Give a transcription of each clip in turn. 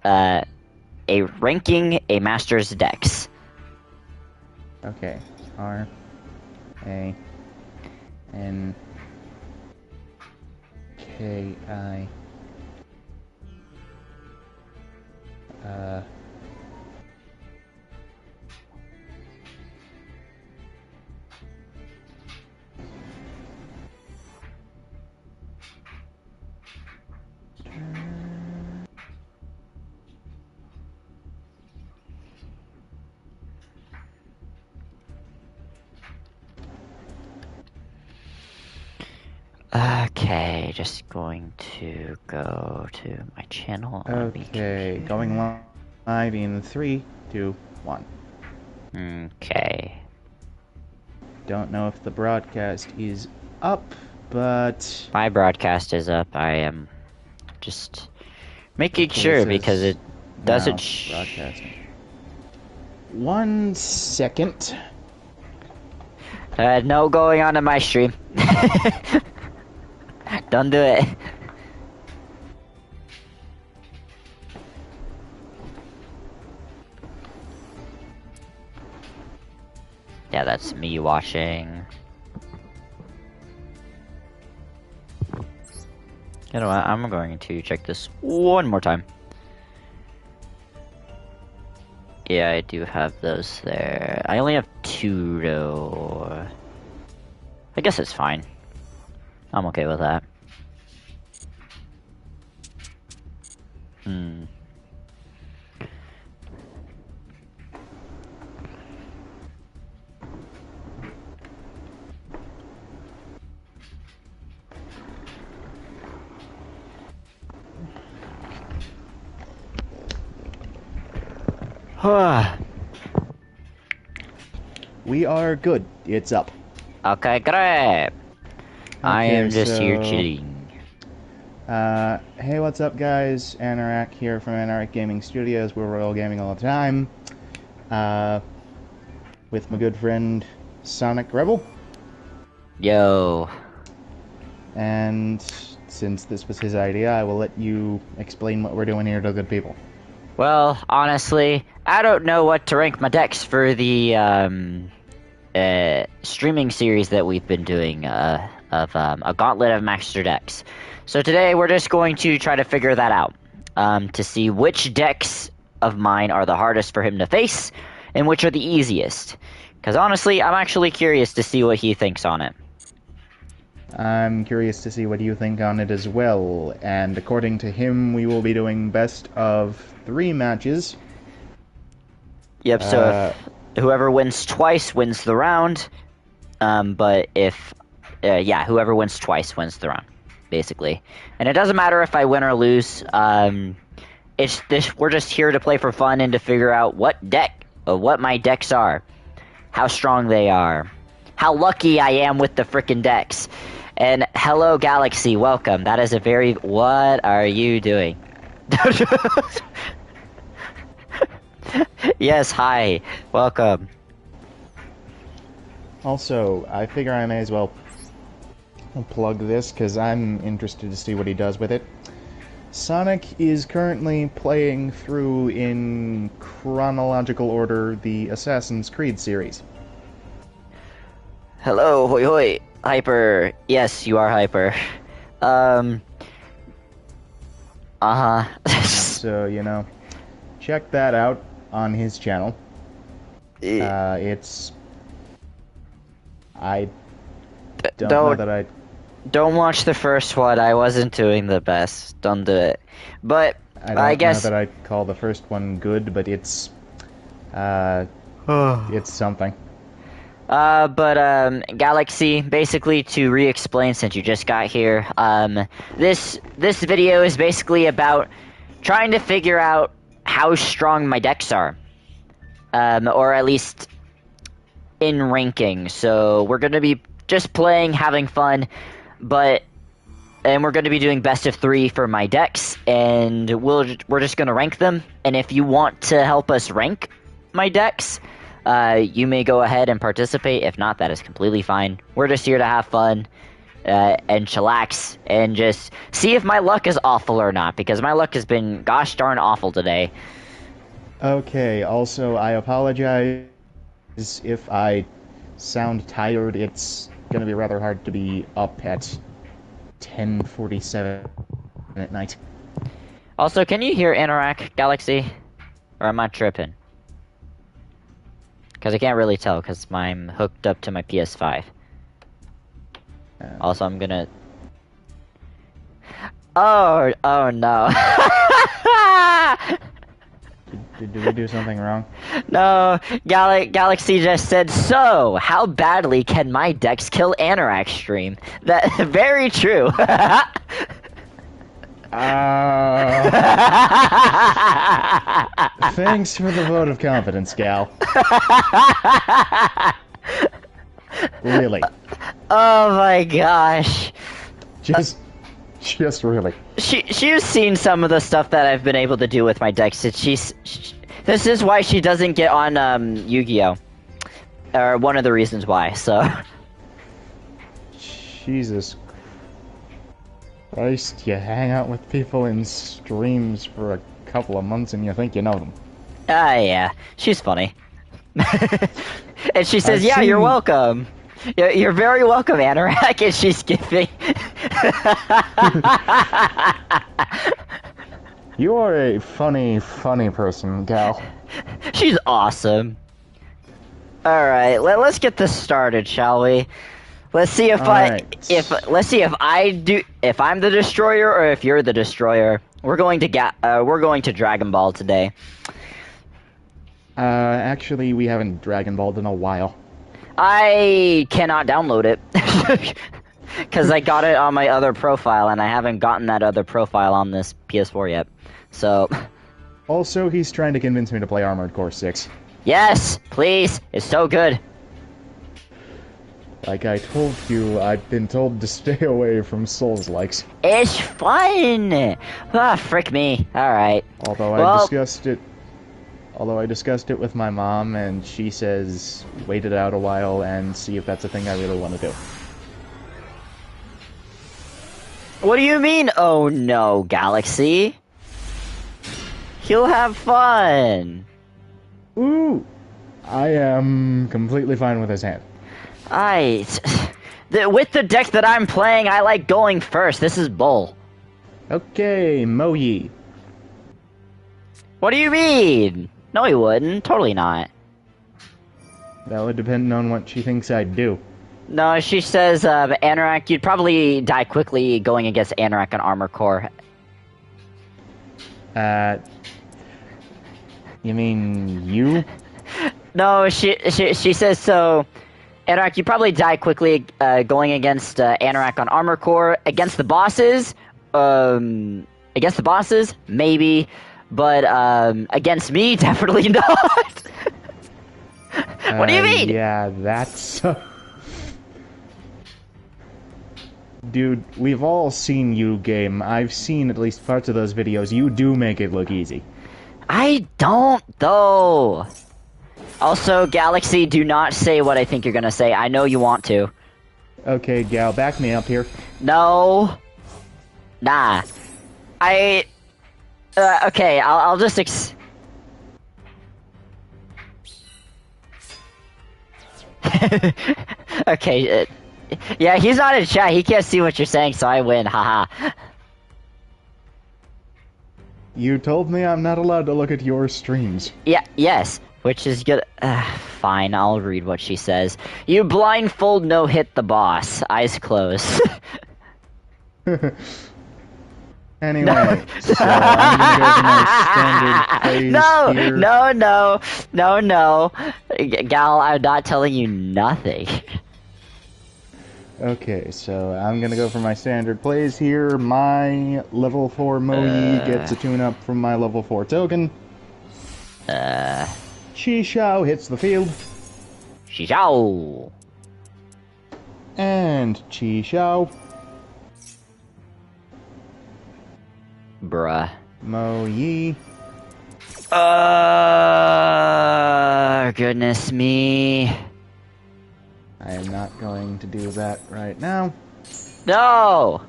a ranking a master's decks. Okay. R A N K I Okay, just going to go to my channel. Okay, going live in 3, 2, 1. Okay. Don't know if the broadcast is up, but My broadcast is up. I am just making sure because it doesn't broadcasting. 1 second. No going on in my stream. Don't do it. Yeah, that's me watching. You know what? I'm going to check this one more time. Yeah, I do have those there. I only have 2 though. I guess it's fine. I'm okay with that. We are good. It's up. Okay, great. I am just here chilling. Hey, what's up, guys? Anorak here from Anorak Gaming Studios. We're Royal Gaming all the time. With my good friend Sonic Rebel. Yo. And since this was his idea, I will let you explain what we're doing here to the good people. Well, honestly, I don't know what to rank my decks for the streaming series that we've been doing of a gauntlet of master decks. So today we're just going to try to figure that out to see which decks of mine are the hardest for him to face and which are the easiest. Because honestly, I'm actually curious to see what he thinks on it. I'm curious to see what you think on it as well, and according to him, we will be doing best of 3 matches. Yep, so if whoever wins twice wins the round, but if, whoever wins twice wins the round, basically. And it doesn't matter if I win or lose, we're just here to play for fun and to figure out what my decks are, how strong they are, how lucky I am with the frickin' decks. And hello, Galaxy, welcome. That is a very... What are you doing? Yes, hi. Welcome. Also, I figure I may as well plug this, because I'm interested to see what he does with it. Sonic is currently playing through, in chronological order, the Assassin's Creed series. Hello, hoi hoi. Hyper. Yes, you are Hyper. So, you know, check that out on his channel. It's... I don't know that I... Don't watch the first one. I wasn't doing the best. Don't do it. But I guess... know that I'd call the first one good, but it's... it's something. Galaxy, basically to re-explain since you just got here, this video is basically about trying to figure out how strong my decks are. Or at least in ranking. So we're gonna be just playing, having fun, and we're gonna be doing best of 3 for my decks, and we're just gonna rank them, and if you want to help us rank my decks, you may go ahead and participate. If not, that is completely fine. We're just here to have fun and chillax and just see if my luck is awful or not, because my luck has been gosh darn awful today. Okay, also, I apologize if I sound tired. It's gonna be rather hard to be up at 10:47 at night. Also, can you hear Anorak Galaxy? Or am I tripping? Because I can't really tell, because I'm hooked up to my PS5. Also, I'm gonna... Oh no. Did we do something wrong? No, Galaxy just said, so, how badly can my Dex kill Anorak stream? That, very true. Thanks for the vote of confidence, gal. Really. Oh my gosh. Just really. She's seen some of the stuff that I've been able to do with my Dex. This is why she doesn't get on Yu-Gi-Oh! Or one of the reasons why, so. Jesus Christ, you hang out with people in streams for a couple of months and you think you know them. Yeah, she's funny. And she says, I've you're seen- welcome. You're very welcome, Anorak, and she's giving... You are a funny person, gal. She's awesome. Alright, let's get this started, shall we? Let's see if let's see if I'm the destroyer or if you're the destroyer. We're going to Dragon Ball today. Actually, we haven't Dragon Balled in a while. I cannot download it. Because I got it on my other profile, and I haven't gotten that other profile on this PS4 yet. So... Also, he's trying to convince me to play Armored Core 6. Yes, please. It's so good. Like I told you, I've been told to stay away from Souls-likes. It's fun! Ah, frick me. Alright. Although I discussed it with my mom, and she says wait it out a while and see if that's a thing I really want to do. What do you mean, oh no, Galaxy? He'll have fun. Ooh! I am completely fine with his hand. With the deck that I'm playing, I like going first. This is bull. Okay, Moyi. What do you mean? No, he wouldn't. Totally not. That would depend on what she thinks I'd do. No, she says, Anorak, you'd probably die quickly going against Anorak on Armor Core. You mean you? No, she says so. Anorak, you probably die quickly going against Anorak on Armor Core. Against the bosses, maybe, but against me, definitely not. What do you mean? Yeah, that's... Dude, we've all seen you game. I've seen at least parts of those videos. You do make it look easy. I don't, though. Also, Galaxy, do not say what I think you're gonna say. I know you want to. Okay, gal, back me up here. No. Nah. Okay, I'll just Okay, yeah, he's not in chat. He can't see what you're saying, so I win. Haha. You told me I'm not allowed to look at your streams. Yeah, yes, which is good. Fine, I'll read what she says. You blindfold no-hit the boss. Eyes closed. Anyway, so I'm gonna go to my standard plays here. No. Gal, I'm not telling you nothing. Okay, so I'm gonna go for my standard plays here. My level 4 Moyi gets a tune-up from my level 4 token. Chi Xiao hits the field. Chi Xiao. And Chi Xiao. Bruh. Moyi. Goodness me. I am not going to do that right now. No!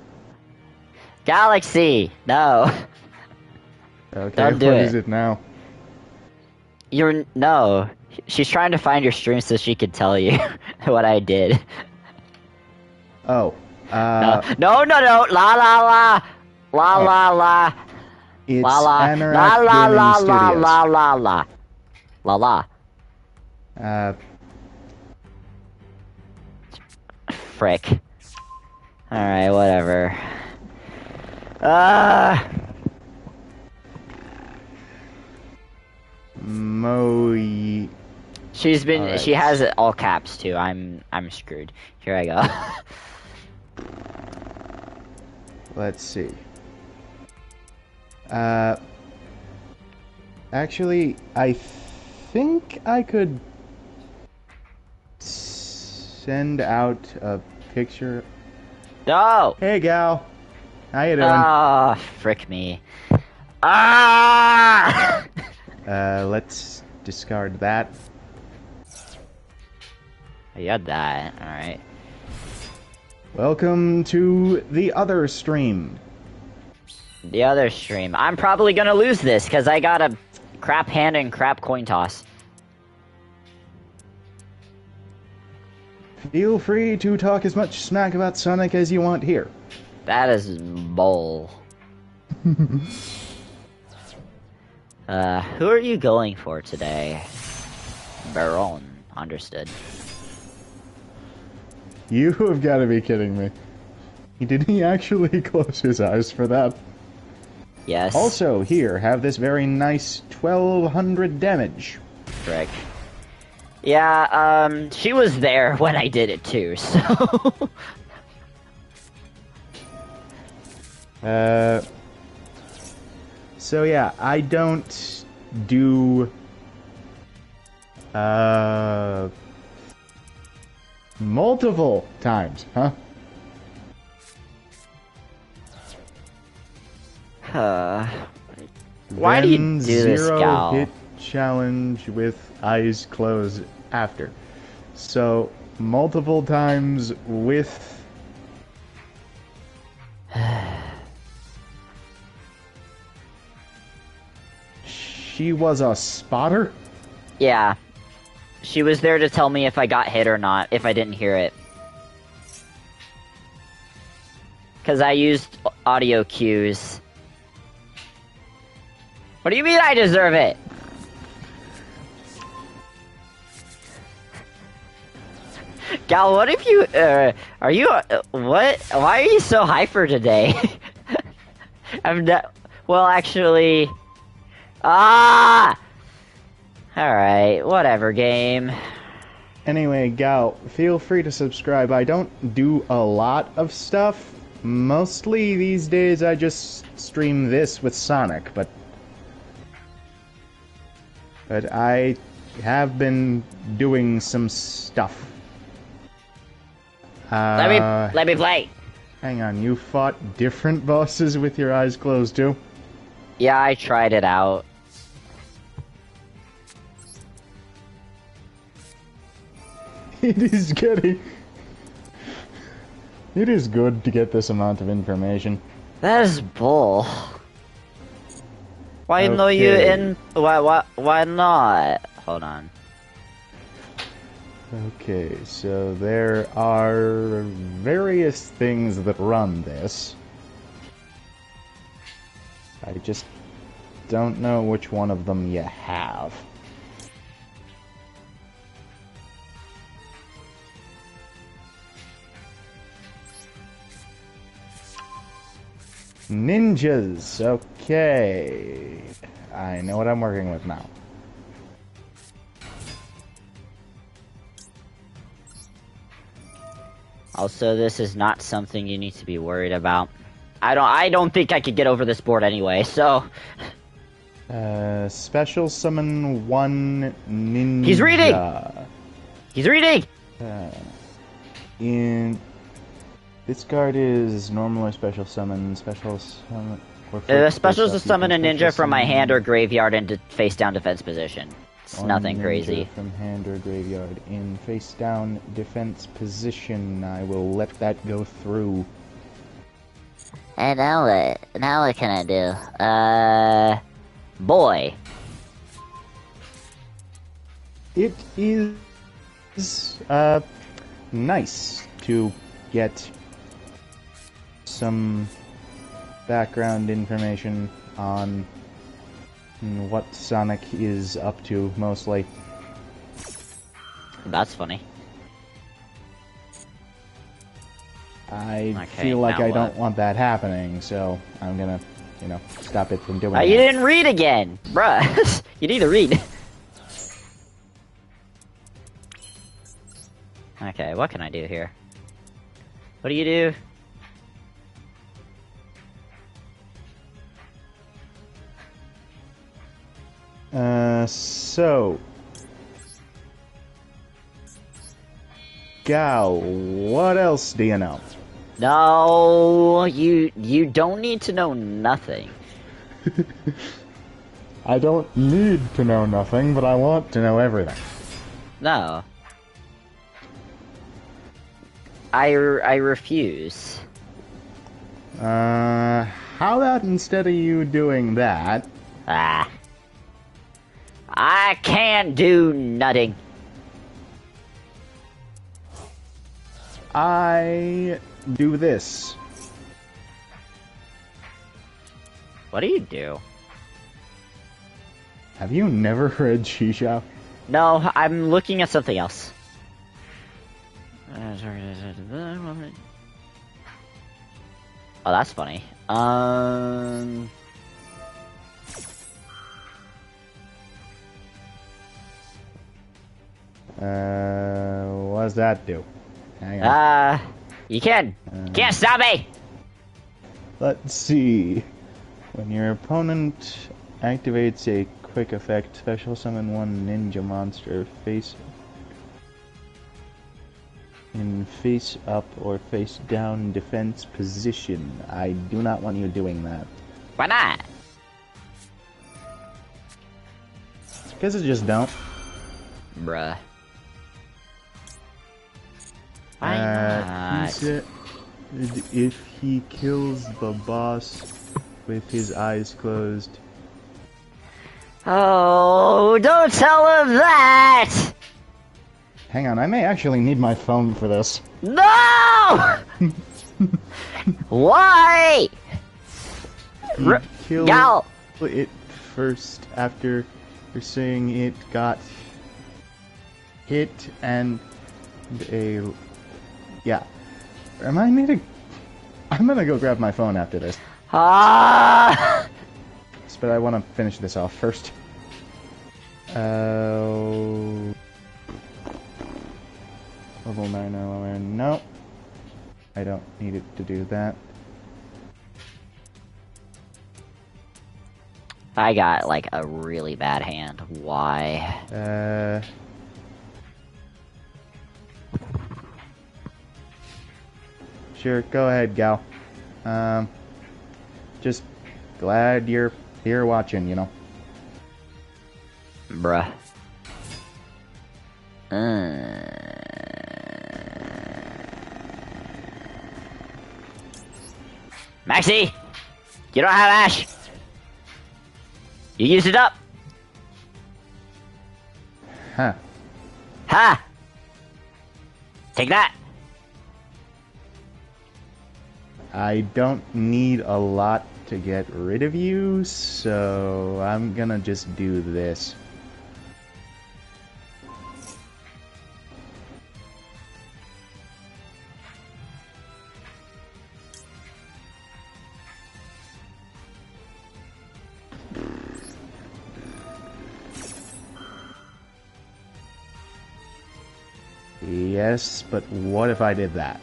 Galaxy! No. Okay, Don't do what it. is it now? No. She's trying to find your stream so she could tell you what I did. Oh, No, no, no, no. La la la. La oh, la la. La it's la. La Anorak la Gaming la la Studios. la la la. La la. Frick. Alright, whatever. Moe. She Alright, has it all caps too. I'm screwed. Here I go. let's see. Actually, I think I could send out a picture. No! Hey, gal. How you doing? Ah, frick me. Ah! Let's discard that. You had that, alright. Welcome to the other stream. The other stream. I'm probably gonna lose this, because I got a crap hand and crap coin toss. Feel free to talk as much smack about Sonic as you want here. That is bull. Who are you going for today? Baron. Understood. You have got to be kidding me. Did he actually close his eyes for that? Yes. Also, here, have this very nice 1200 damage. Frick. Yeah, she was there when I did it too, so... So yeah, I don't do, multiple times, huh? Why do you do this, zero gal? hit challenge with eyes closed after. So, multiple times with... She was a spotter? Yeah. She was there to tell me if I got hit or not, if I didn't hear it. Because I used audio cues. What do you mean I deserve it? Gal, what if you, are you, what? Why are you so hyper today? Well, actually... Ah! Alright, whatever, game. Anyway, Gal, feel free to subscribe. I don't do a lot of stuff. Mostly these days I just stream this with Sonic, but I have been doing some stuff. Let me play. Hang on, you fought different bosses with your eyes closed too? Yeah, I tried it out. It is getting... It is good to get this amount of information. That is bull. Why no you Okay. in? Why not? Hold on. Okay, so there are various things that run this. I just don't know which one of them you have. Ninjas, okay. I know what I'm working with now. Also, this is not something you need to be worried about. I don't think I could get over this board anyway, so... Special summon one ninja. He's reading! He's reading! In this card is normal or special summon. Special summon. Special is to summon a ninja from my hand or graveyard into face-down defense position. It's nothing crazy. From hand or graveyard in face down defense position. I will let that go through. And now what? Now what can I do? Boy. It is nice to get some background information on what Sonic is up to, mostly. That's funny. I feel like I don't want that happening, so I'm gonna, stop it from doing that. You didn't read again! Bruh, you need to read. Okay, what can I do here? What do you do? So... Gal, what else do you know? No, you don't need to know nothing. I don't need to know nothing, but I want to know everything. No. I refuse. How about instead of you doing that... Ah. I can't do nothing. I do this. What do you do? Have you never read Shisha? No, I'm looking at something else. Oh, that's funny. What does that do? Hang on. You can't stop me! Let's see. When your opponent activates a quick effect, special summon one ninja monster in face up or face down defense position. I do not want you doing that. Why not? Because I just don't. Bruh. Why not? He said if he kills the boss with his eyes closed. Oh, don't tell him that! Hang on, I may actually need my phone for this. No! Why? Kill Gal! it first after saying it got hit and a... Yeah. Remind me to... I'm gonna go grab my phone after this. Ah! But I want to finish this off first. Level 9 element. No. I don't need it to do that. I got, like, a really bad hand. Why? Sure, go ahead, gal. Just glad you're here watching, you know. Bruh. Maxie! You don't have Ash! You used it up! Huh. Ha! Take that! I don't need a lot to get rid of you, so I'm gonna just do this. Yes, but what if I did that?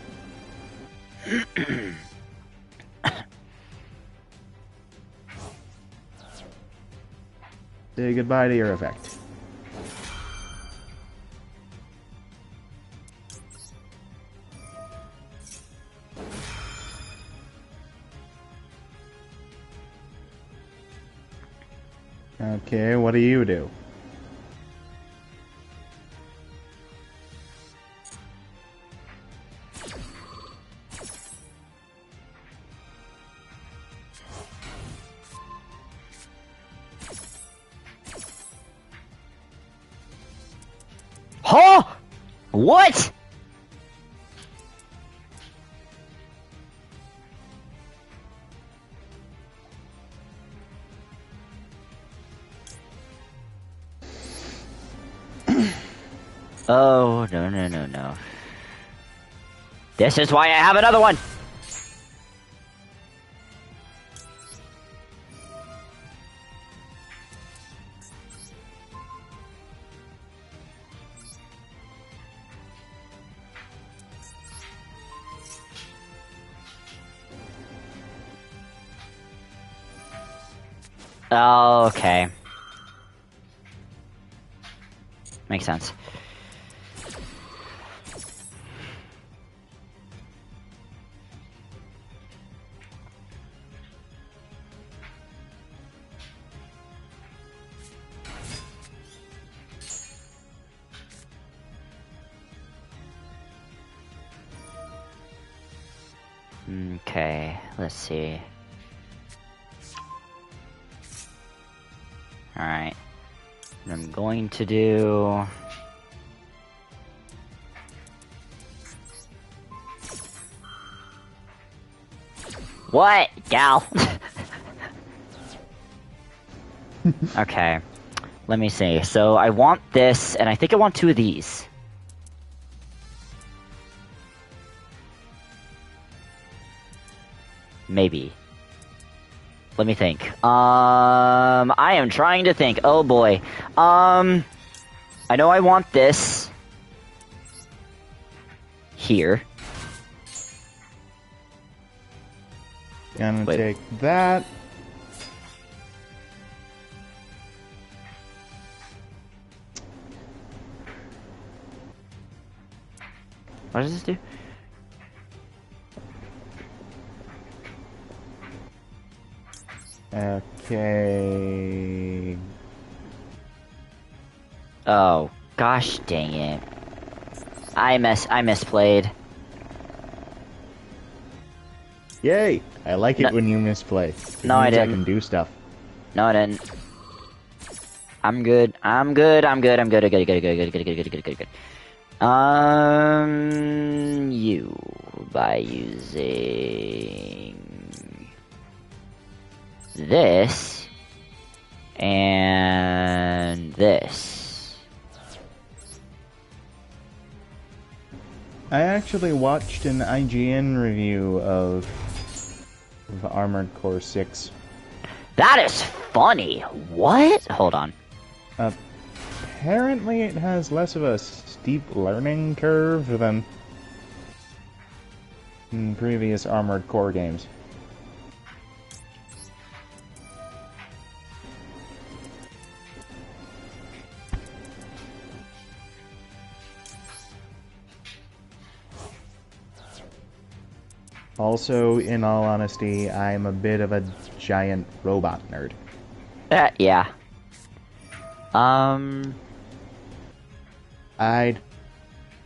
Say goodbye to your effect. Okay, what do you do? Huh? What? Oh, no, no, no, no. This is why I have another one! Oh, okay. Makes sense. Okay, let's see. Alright. What I'm going to do... What, gal? Okay. Let me see. So I want this, and I think I want 2 of these. Maybe. Let me think. I am trying to think. Oh boy. I know I want this here. Gonna take that. What does this do? Okay. Oh, gosh dang it. I misplayed. Yay! I like it when you misplay. It No, I means didn't. I can do stuff. No, I didn't. I'm good. I'm good. I'm good. I'm good. Good. Good. Good. Good. Good. Good. Good. Good. Good. Good. You by using this and this. I actually watched an IGN review of Armored Core 6. That is funny. What? Hold on. Apparently it has less of a steep learning curve than in previous Armored Core games. Also, in all honesty, I'm a bit of a giant robot nerd. Yeah. I'd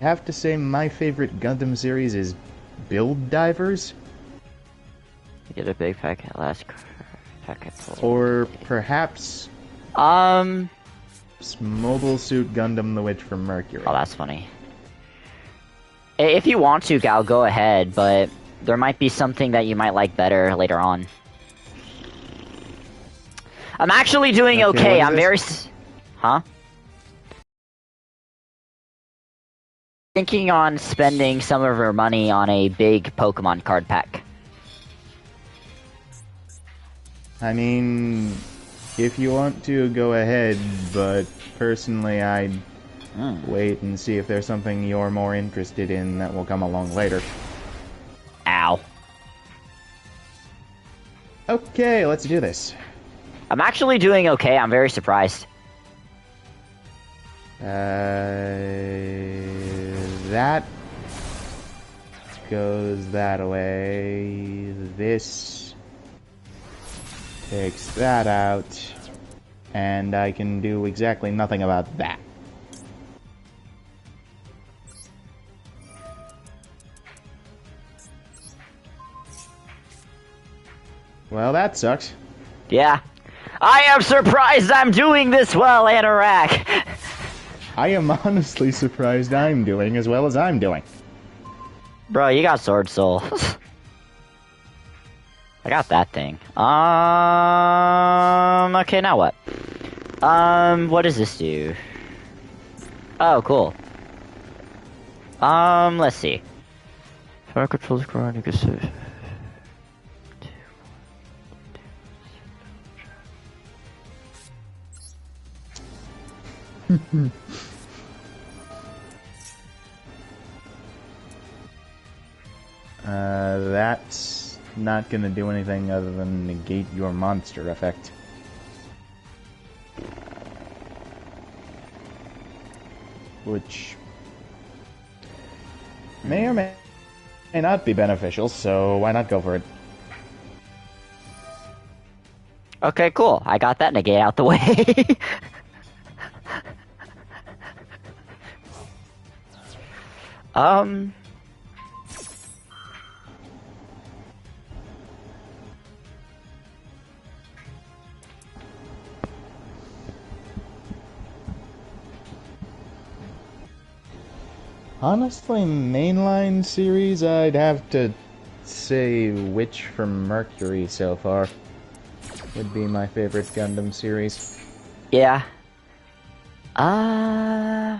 have to say my favorite Gundam series is Build Divers. Get a big packet last packet. Or perhaps Mobile Suit Gundam The Witch from Mercury. Oh, that's funny. If you want to, Gal, go ahead, but there might be something that you might like better later on. I'm actually doing okay. I'm very... Huh? Thinking on spending some of our money on a big Pokemon card pack. I mean, if you want to, go ahead, but personally I'd wait and see if there's something you're more interested in that will come along later. Ow. Okay, let's do this. I'm actually doing okay. I'm very surprised. That goes that way. This takes that out. And I can do exactly nothing about that. Well, that sucks. Yeah. I am surprised I'm doing this well, Anorak! I am honestly surprised I'm doing as well as I'm doing. Bro, you got Sword Soul. I got that thing. Okay, now what? What does this do? Oh, cool. Let's see. Fire controls growing, you can see. That's not gonna do anything other than negate your monster effect. Which may or may not be beneficial, so why not go for it? Okay, cool. I got that negate out the way. um... Honestly, mainline series, I'd have to say Witch from Mercury so far would be my favorite Gundam series. Yeah.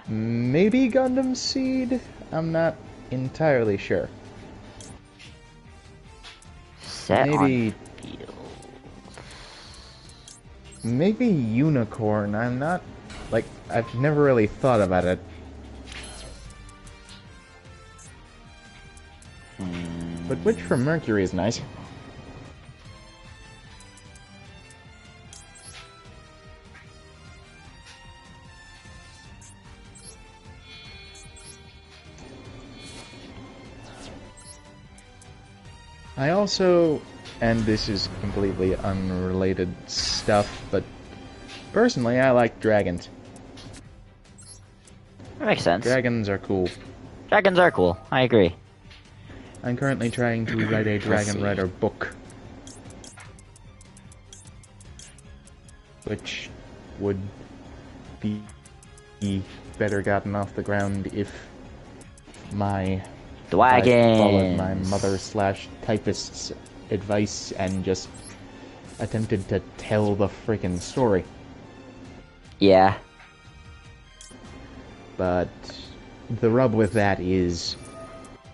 Maybe Gundam Seed? I'm not entirely sure. Set maybe, on field. Maybe Unicorn. I'm not, like, I've never really thought about it. But Witch from Mercury is nice. I also, and this is completely unrelated stuff, but personally I like dragons. That makes sense. Dragons are cool. Dragons are cool. I agree. I'm currently trying to write a Dragon Rider book. Which would be better gotten off the ground if I followed my mother/typist's advice and just attempted to tell the freaking story. Yeah. But the rub with that is,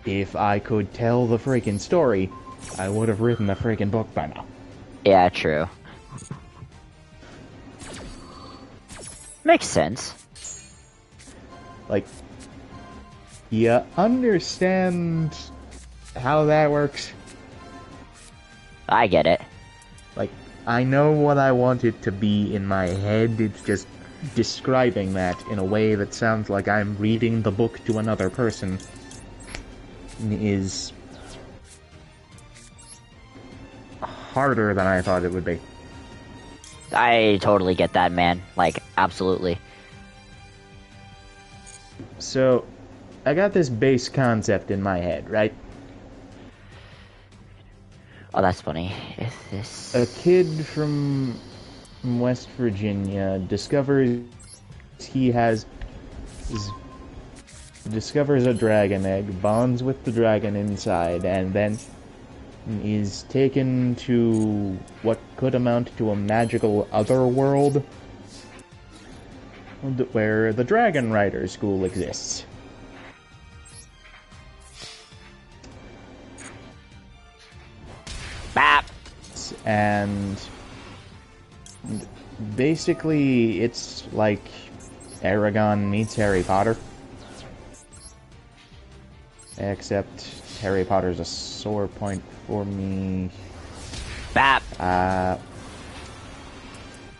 if I could tell the freaking story, I would have written the freaking book by now. Yeah, true. Makes sense. Like, you understand how that works? I get it. Like, I know what I want it to be in my head, it's just describing that in a way that sounds like I'm reading the book to another person is harder than I thought it would be. I totally get that, man. Like, absolutely. So, I got this base concept in my head, right? Oh, that's funny. Is this... A kid from West Virginia discovers discovers a dragon egg, bonds with the dragon inside, and then is taken to what could amount to a magical other world where the Dragon Rider School exists. Bap! And basically it's like Aragon meets Harry Potter. Except Harry Potter's a sore point for me. Bap!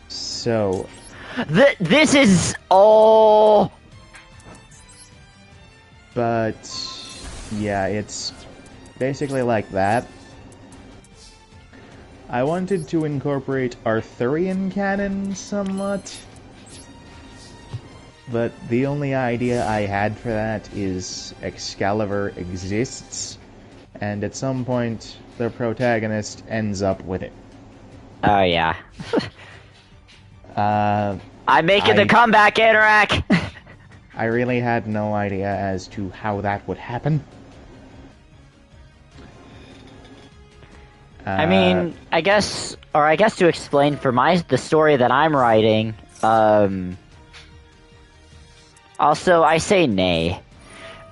So... This is... Oh... But... yeah, it's basically like that. I wanted to incorporate Arthurian canon somewhat. But the only idea I had for that is Excalibur exists, and at some point the protagonist ends up with it. Oh, yeah. I'm I'm making the comeback, Anorak! I really had no idea as to how that would happen. I mean, I guess to explain for the story that I'm writing, also, I say nay.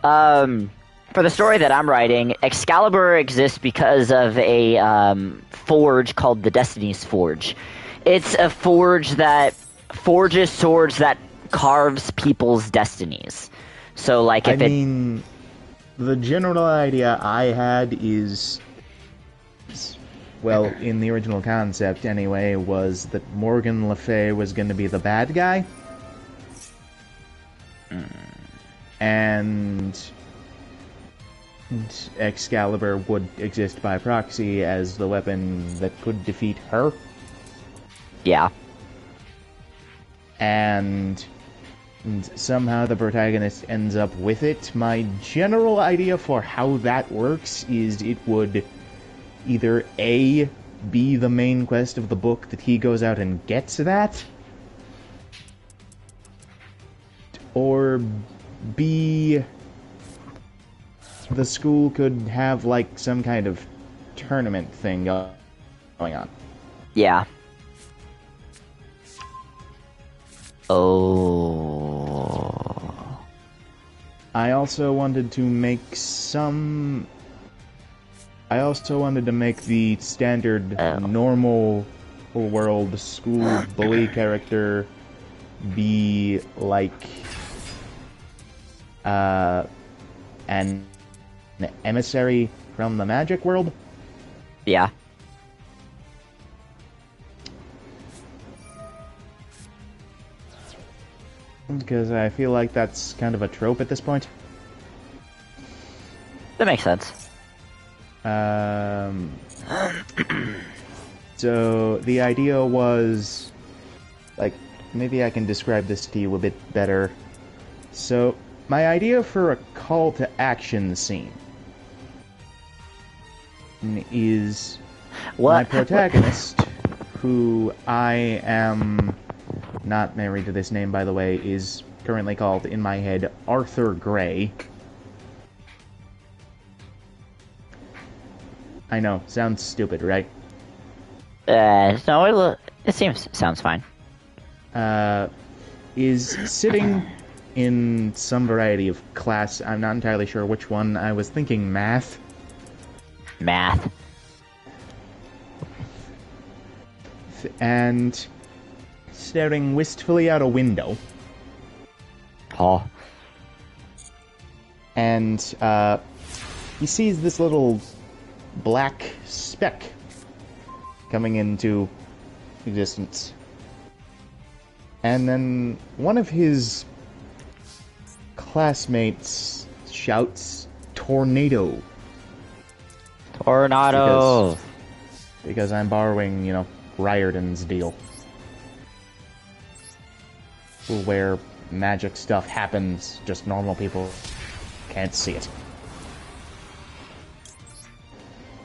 For the story that I'm writing, Excalibur exists because of a forge called the Destiny's Forge. It's a forge that forges swords that carves people's destinies. So, like, if I mean, the general idea I had is, well, in the original concept anyway, was that Morgan Le Fay was going to be the bad guy. And Excalibur would exist by proxy as the weapon that could defeat her. Yeah. And somehow the protagonist ends up with it. My general idea for how that works is it would either A, be the main quest of the book that he goes out and gets that, or B, the school could have like some kind of tournament thing going on. Yeah. Oh. I also wanted to make some... I also wanted to make the standard normal world school bully character be like an emissary from the magic world. Yeah. Because I feel like that's kind of a trope at this point. That makes sense. So the idea was, like, maybe I can describe this to you a bit better. So my idea for a call to action scene is my protagonist, who I am not married to this name, by the way, is currently called, in my head, Arthur Gray. I know, sounds stupid, right? No, it sounds fine. Is sitting in some variety of class. I'm not entirely sure which one. I was thinking math. Math. And staring wistfully out a window. Oh. And he sees this little black speck coming into existence. And then one of his classmates shouts, "Tornado!" Tornado! Because I'm borrowing, you know, Riordan's deal. Where magic stuff happens, just normal people can't see it.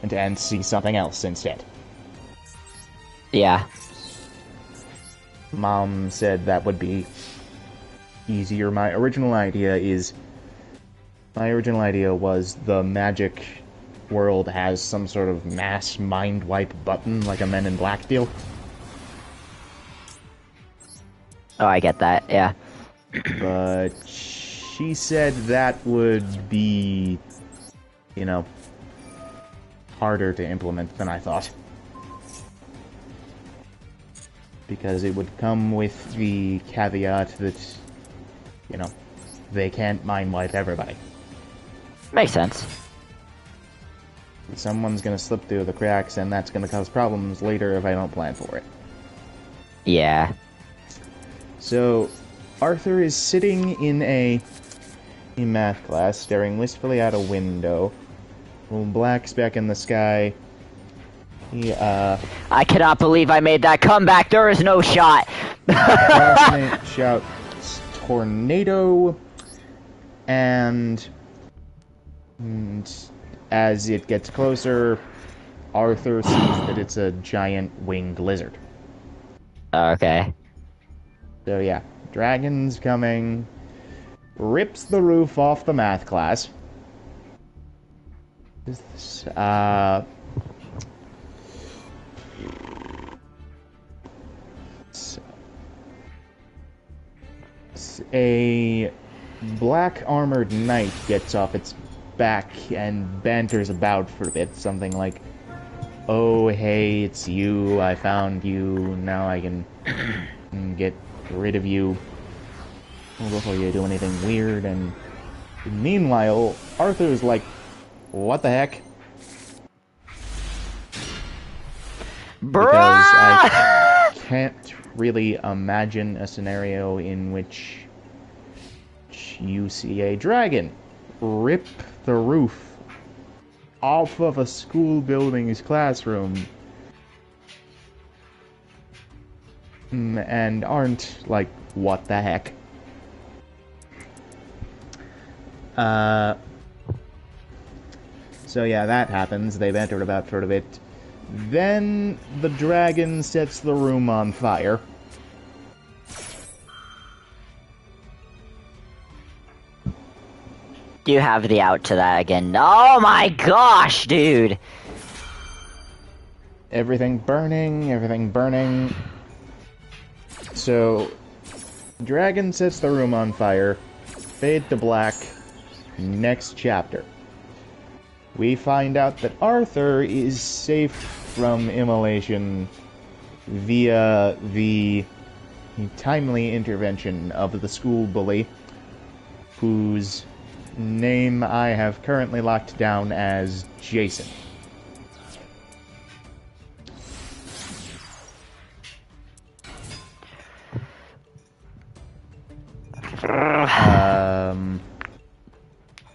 And see something else instead. Yeah. Mom said that would be easier. My original idea was the magic world has some sort of mass mind wipe button, like a Men in Black deal. Oh, I get that, yeah. But she said that would be, you know, harder to implement than I thought. Because it would come with the caveat that, you know, they can't mind wipe everybody. Makes sense. Someone's gonna slip through the cracks, and that's gonna cause problems later if I don't plan for it. Yeah. So, Arthur is sitting in a math class, staring wistfully out a window. A little black speck in the sky. He, I cannot believe I made that comeback. There is no shot. classmate shouts tornado, and as it gets closer, Arthur sees that it's a giant winged lizard. Okay. So yeah, dragons coming. rips the roof off the math class. Is this, a black armored knight gets off its back and banters about for a bit, something like, "Oh, hey, it's you. I found you. Now I can get rid of you before you do anything weird." And meanwhile, Arthur's like, "What the heck?" Bruh! Because I can't really imagine a scenario in which you see a dragon rip the roof off of a school building's classroom and aren't like, "What the heck?" So yeah, that happens. They bantered about for a bit. Then the dragon sets the room on fire. Do you have the out to that again? Oh my gosh, dude! Everything burning, everything burning. So, dragon sets the room on fire. Fade to black. Next chapter. We find out that Arthur is safe from immolation via the timely intervention of the school bully, whose name I have currently locked down as Jason.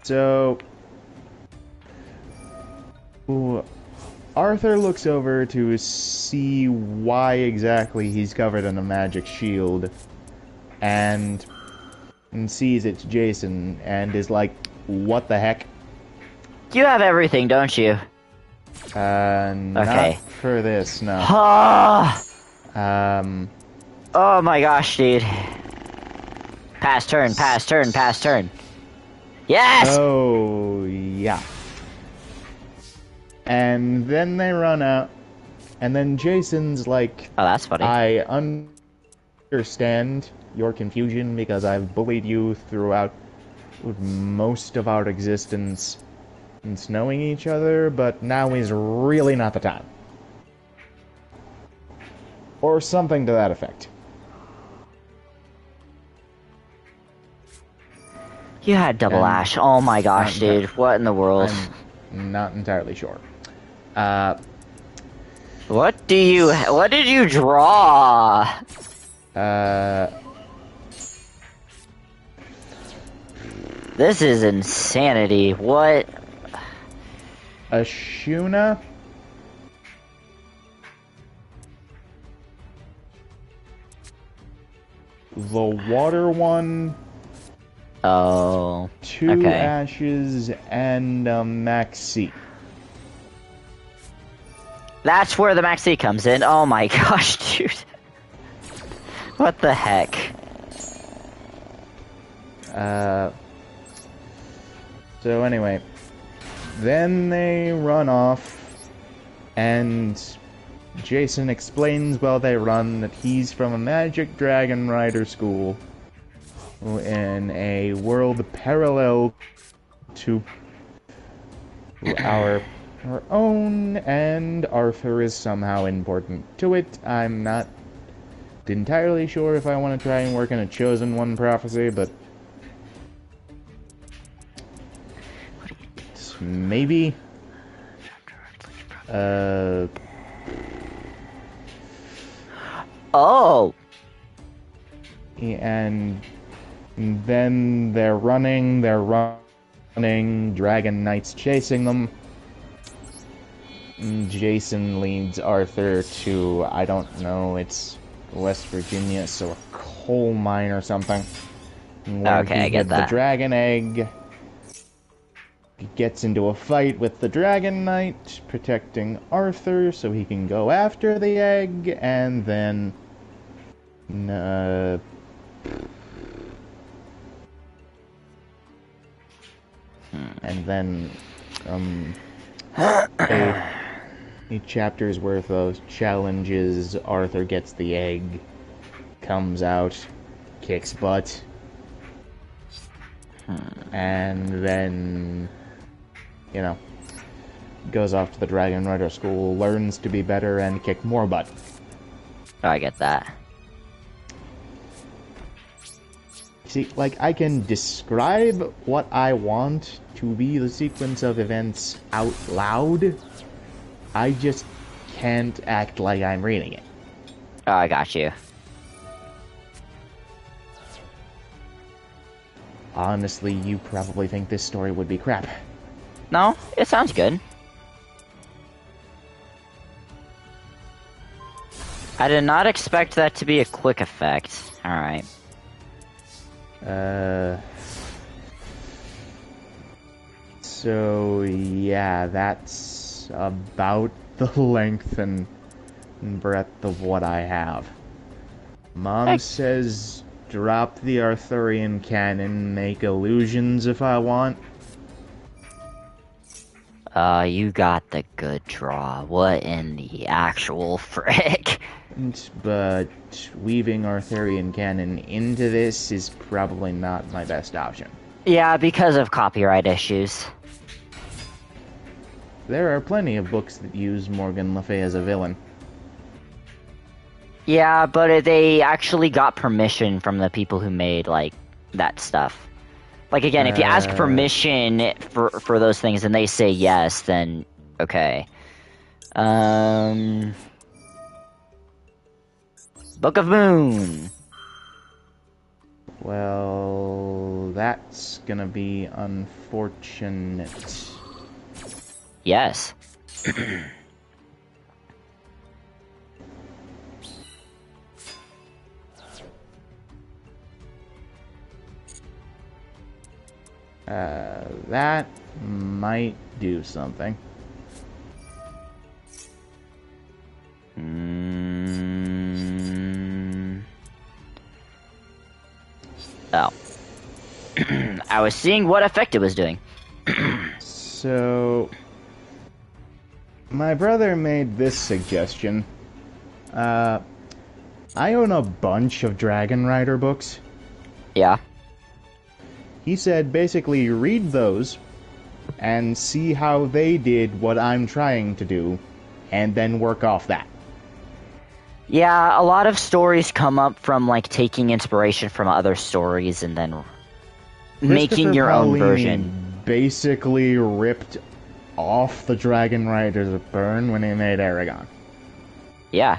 So Arthur looks over to see why exactly he's covered in a magic shield, and sees it's Jason, and is like, "What the heck?" You have everything, don't you? Not for this, no. Oh my gosh, dude. Pass turn, pass turn, pass turn. Yes! Oh, yeah. And then they run out, and then Jason's like, Oh, that's funny. "I understand your confusion because I've bullied you throughout most of our existence since knowing each other, but now is really not the time." Or something to that effect. You had double ash. Oh my gosh, dude. What in the world? I'm not entirely sure. What did you draw? This is insanity. What? Ashuna? The water one. Oh. 2 okay. ashes and a maxi. That's where the maxi comes in. Oh my gosh, dude. What the heck? So anyway, then they run off, and Jason explains while they run that he's from a magic dragon rider school in a world parallel to our own, and Arthur is somehow important to it. I'm not entirely sure if I want to try and work in a Chosen One prophecy, but maybe. Oh. And then they're running, Dragon Knight's chasing them. Jason leads Arthur to, I don't know, it's West Virginia, so a coal mine or something. Okay, I get that. The dragon egg gets into a fight with the Dragon Knight, protecting Arthur so he can go after the egg, and then And then, a chapter's worth of challenges. Arthur gets the egg, comes out, kicks butt, and then, you know, goes off to the Dragon Rider school, learns to be better, and kick more butt. I get that. See, like, I can describe what I want to be the sequence of events out loud. I just can't act like I'm reading it. Oh, I got you. Honestly, you probably think this story would be crap. No, it sounds good. I did not expect that to be a quick effect. Alright. So, yeah, that's about the length and breadth of what I have. Mom says drop the Arthurian canon, make illusions if I want. You got the good draw. What in the actual frick? But weaving Arthurian canon into this is probably not my best option. Yeah, because of copyright issues. There are plenty of books that use Morgan Le Fay as a villain. Yeah, but they actually got permission from the people who made, like, that stuff. Like, again, if you ask permission for those things and they say yes, then okay. Book of Moon. Well, that's gonna be unfortunate. Yes. That might do something. Oh. I was seeing what effect it was doing. So, my brother made this suggestion. I own a bunch of Dragon Rider books. Yeah. He said basically read those and see how they did what I'm trying to do, and then work off that. Yeah, a lot of stories come up from, like, taking inspiration from other stories and then making your own version. Basically ripped off the Dragon Riders of Burn when he made Aragon. Yeah.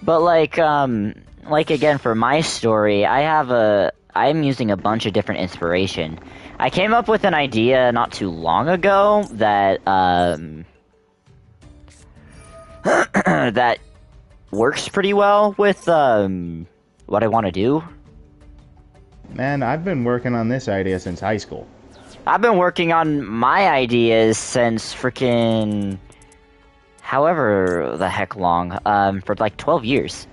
But, like, again, for my story, I'm using a bunch of different inspiration. I came up with an idea not too long ago that, that works pretty well with, what I want to do. Man, I've been working on this idea since high school. I've been working on my ideas since freaking however the heck long, for like 12 years.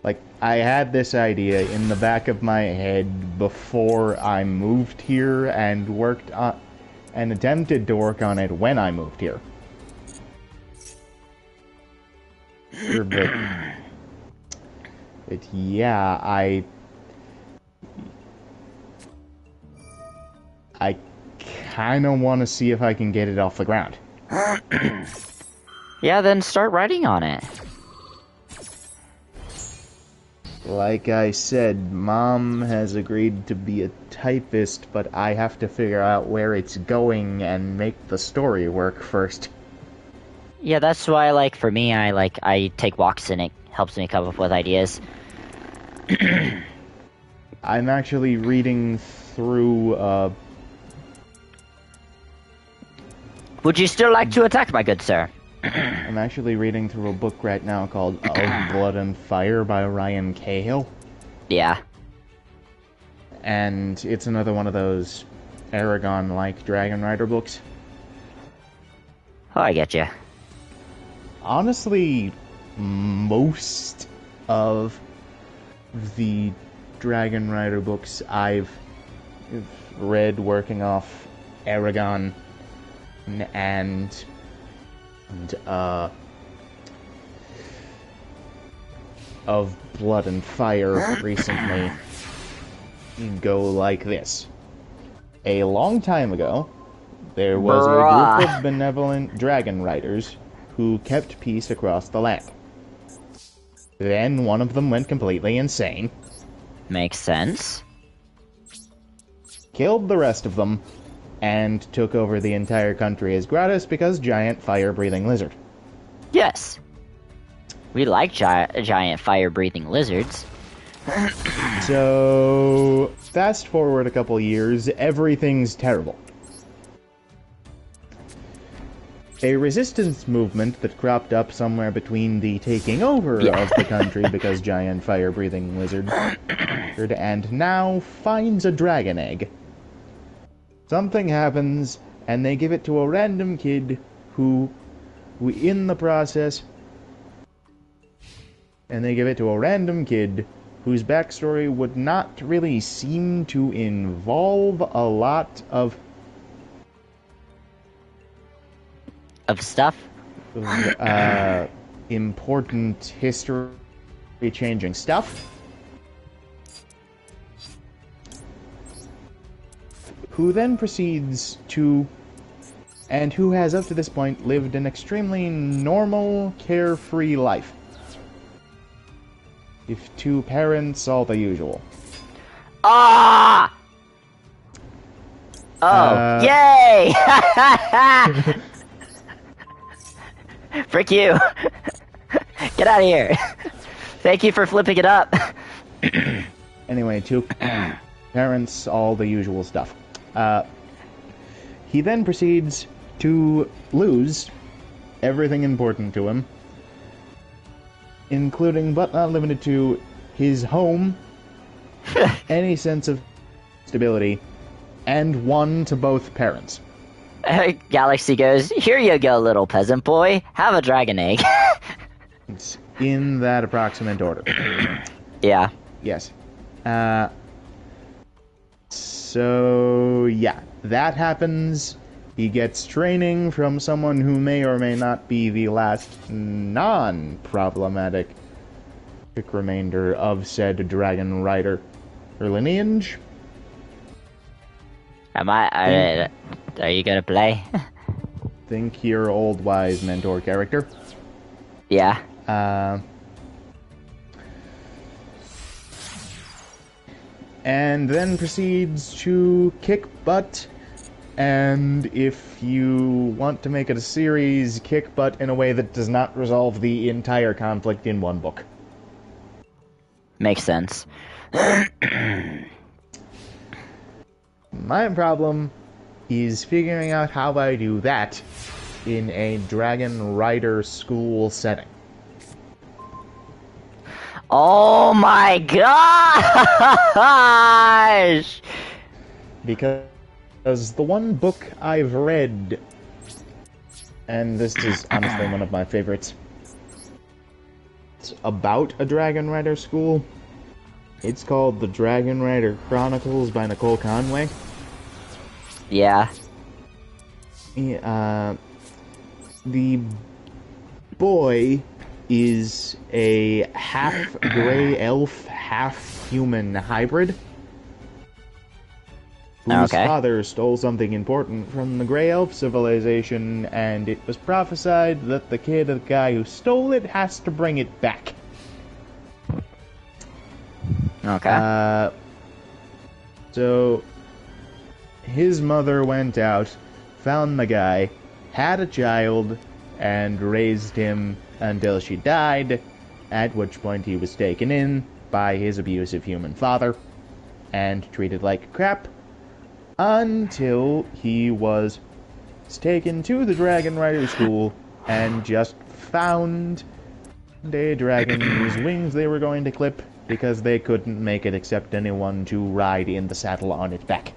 Like, I had this idea in the back of my head before I moved here and worked on and attempted to work on it when I moved here. But yeah, I kind of want to see if I can get it off the ground. Yeah, then start writing on it. Like I said, Mom has agreed to be a typist, but I have to figure out where it's going and make the story work first. Yeah, that's why, like, for me, I take walks and it helps me come up with ideas. I'm actually reading through, Would you still like to attack, my good sir? I'm actually reading through a book right now called Of Blood and Fire by Ryan Cahill. Yeah. And it's another one of those Aragon-like Dragon Rider books. Oh, I get you. Honestly, most of the Dragon Rider books I've Red working off Aragon and of Blood and Fire recently go like this. A long time ago, there was a group of benevolent dragon riders who kept peace across the land. Then one of them went completely insane. Makes sense. Killed the rest of them, and took over the entire country as gratis because giant fire-breathing lizard. Yes. We like giant fire-breathing lizards. So, fast forward a couple years, everything's terrible. A resistance movement that cropped up somewhere between the taking over of the country because giant fire-breathing lizard and now finds a dragon egg. Something happens, and they give it to a random kid who in the process, and they give it to a random kid whose backstory would not really seem to involve a lot of stuff? Important history-changing stuff. Who then proceeds to, and who has up to this point lived an extremely normal, carefree life. If two parents, all the usual. Ah! Oh, yay! Frick you! Get out of here! Thank you for flipping it up. Anyway, two parents, all the usual stuff. He then proceeds to lose everything important to him, including but not limited to his home, any sense of stability, and one to both parents. Galaxy goes, here you go, little peasant boy. Have a dragon egg. It's in that approximate order. Yeah. Yes. So, yeah, that happens. He gets training from someone who may or may not be the last non-problematic remainder of said dragon rider or lineage. Are you gonna play? Think your old wise mentor character. Yeah. And then proceeds to kick butt, and if you want to make it a series, kick butt in a way that does not resolve the entire conflict in one book. Makes sense. My problem is figuring out how I do that in a Dragon Rider school setting. Oh my gosh! Because the one book I've read, and this is honestly one of my favorites, it's about a Dragon Rider school. It's called The Dragon Rider Chronicles by Nicole Conway. Yeah. The boy is a half gray elf, half human hybrid whose father stole something important from the gray elf civilization, and it was prophesied that the guy who stole it has to bring it back. Okay. So his mother went out, found the guy, had a child, and raised him until she died, at which point he was taken in by his abusive human father and treated like crap until he was taken to the Dragon Rider School and just found a dragon whose wings they were going to clip because they couldn't make it accept anyone to ride in the saddle on its back.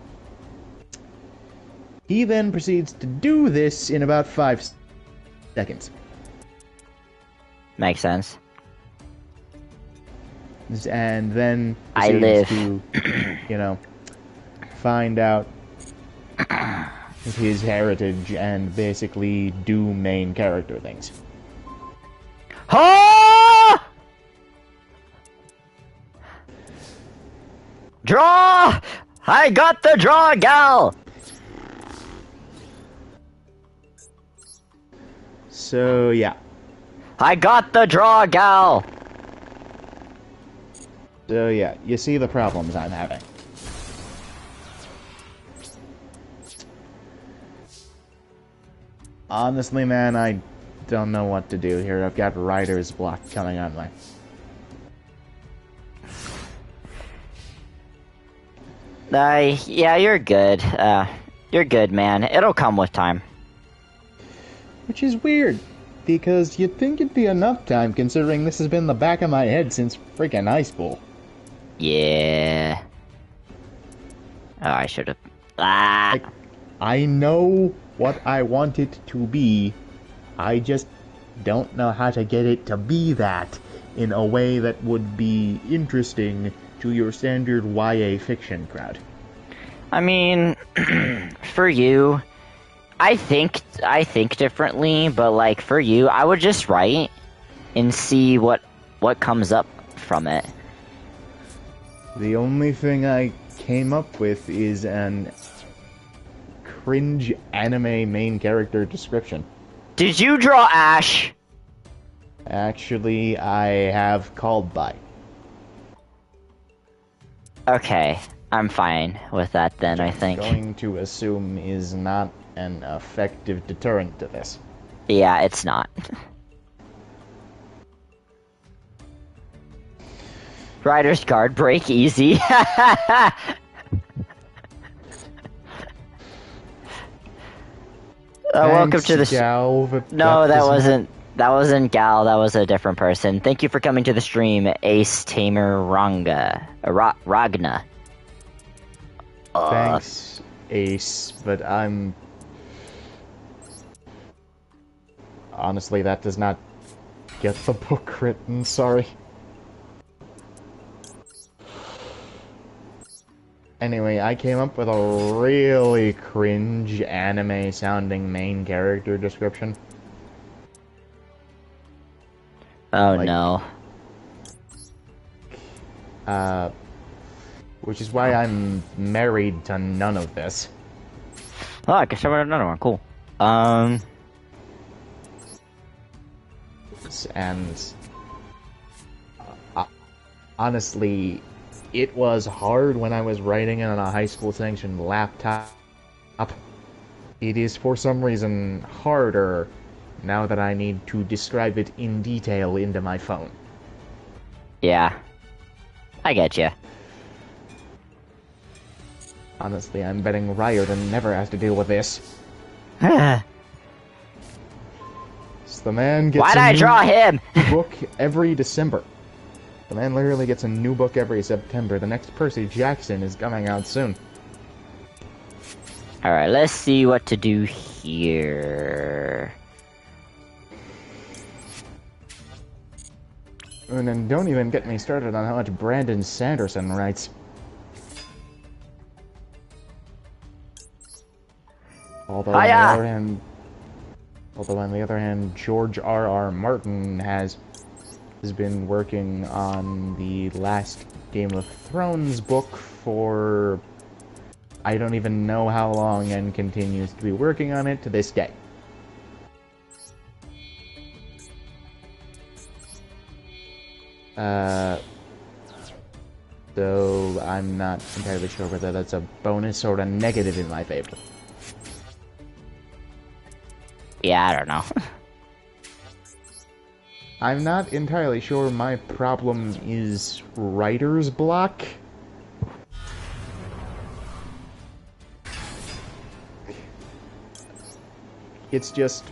He then proceeds to do this in about 5 seconds. Makes sense. And then I live to, find out his heritage and basically do main character things. Oh! Draw! I got the draw, gal! So, yeah. I got the draw, gal! So, yeah, you see the problems I'm having. Honestly, man, I don't know what to do here. I've got writer's block coming on me. Yeah, you're good. You're good, man. It'll come with time. Which is weird, because you'd think it'd be enough time considering this has been the back of my head since freaking high school. Yeah. Oh, I should have. Ah! I know what I want it to be. I just don't know how to get it to be that in a way that would be interesting to your standard YA fiction crowd. I mean, for you, I think differently, but like for you, I would just write and see what comes up from it. The only thing I came up with is an cringe anime main character description. Did you draw Ash? Actually, I have called by. Okay, I'm fine with that then, I think. Going to assume is not an effective deterrent to this. Yeah, it's not. Rider's guard break easy. Welcome to the Gal, No, that wasn't Gal, that was a different person. Thank you for coming to the stream, Ace Tamer Ragna. Thanks, Ace, but I'm... Honestly, that does not get the book written, sorry. Anyway, I came up with a really cringe anime-sounding main character description. Oh no. Which is why I'm married to none of this. Oh, I guess I wrote another one, cool. And honestly, it was hard when I was writing it on a high school sanctioned laptop. It is for some reason harder now that I need to describe it in detail into my phone. Yeah. I get you. Honestly, I'm betting Riordan never has to deal with this. Why'd The man gets I draw him? book every December. The man literally gets a new book every September. The next Percy Jackson is coming out soon. Alright, let's see what to do here. And then don't even get me started on how much Brandon Sanderson writes. Although on the other hand, George R.R. Martin has been working on the last Game of Thrones book for I don't even know how long and continues to be working on it to this day. So I'm not entirely sure whether that's a bonus or a negative in my favor. Yeah, I don't know. I'm not entirely sure my problem is writer's block. It's just,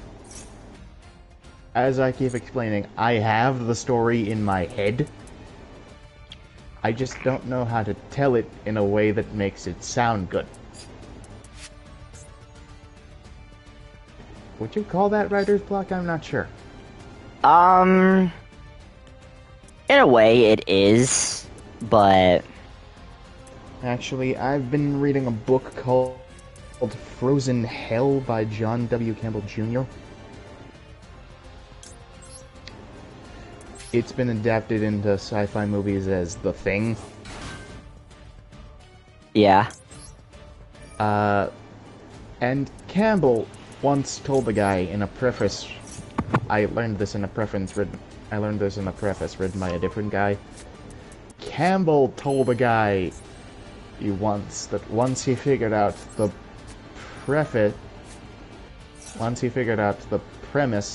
as I keep explaining, I have the story in my head. I just don't know how to tell it in a way that makes it sound good. Would you call that writer's block? I'm not sure. In a way it is, but Actually, I've been reading a book called Frozen Hell by John W. Campbell Jr. It's been adapted into sci-fi movies as The Thing. Yeah. And Campbell once told the guy in a preface. I learned this in a preface written by a different guy. Campbell told the guy once that once he figured out the premise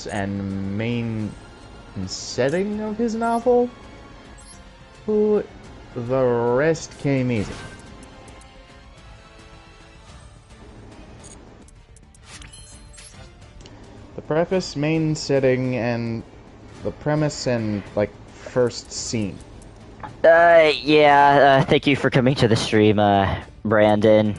and main setting of his novel, the rest came easy. The preface, main setting, and the premise and, like, first scene. Yeah, thank you for coming to the stream, Brandon.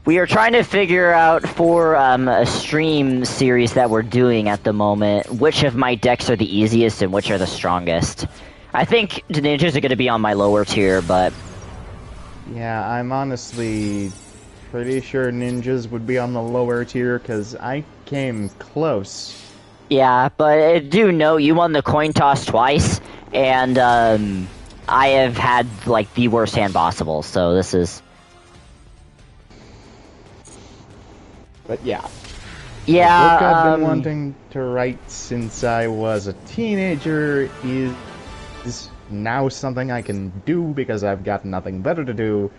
We are trying to figure out for, a stream series that we're doing at the moment, which of my decks are the easiest and which are the strongest. I think the ninjas are going to be on my lower tier, but... Yeah, I'm honestly pretty sure ninjas would be on the lower tier, because I came close. Yeah, but I do know you won the coin toss twice, and, I have had, like, the worst hand possible, so this is... But yeah. Yeah, the book I've been wanting to write since I was a teenager is now something I can do because I've got nothing better to do,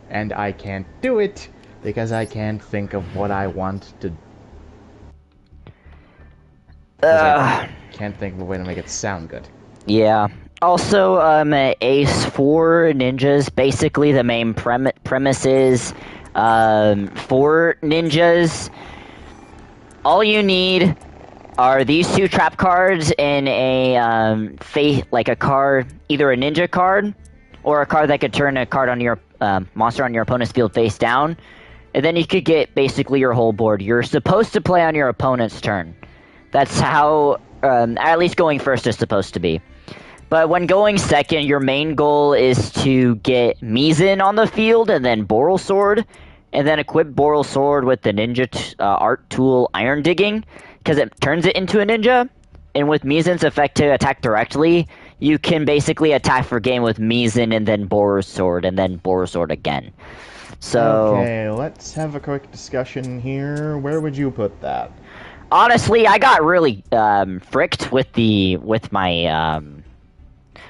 and I can't do it because I can't think of what I want to. I can't think of a way to make it sound good. Yeah. Also, Ace 4 ninjas, basically the main premise is, 4 ninjas. All you need are these 2 trap cards in a, like a card, either a ninja card, or a card that could turn a card on your, monster on your opponent's field face down, and then you could get basically your whole board. You're supposed to play on your opponent's turn. That's how, at least going first is supposed to be. But when going second, your main goal is to get Mizan on the field, and then Boral Sword, and then equip Boral Sword with the ninja art tool Iron Digging, because it turns it into a ninja. And with Mizan's effect to attack directly, you can basically attack for game with Mizan and then Boral Sword, and then Boral Sword again. So... Okay, let's have a quick discussion here. Where would you put that? Honestly, I got really fricked with my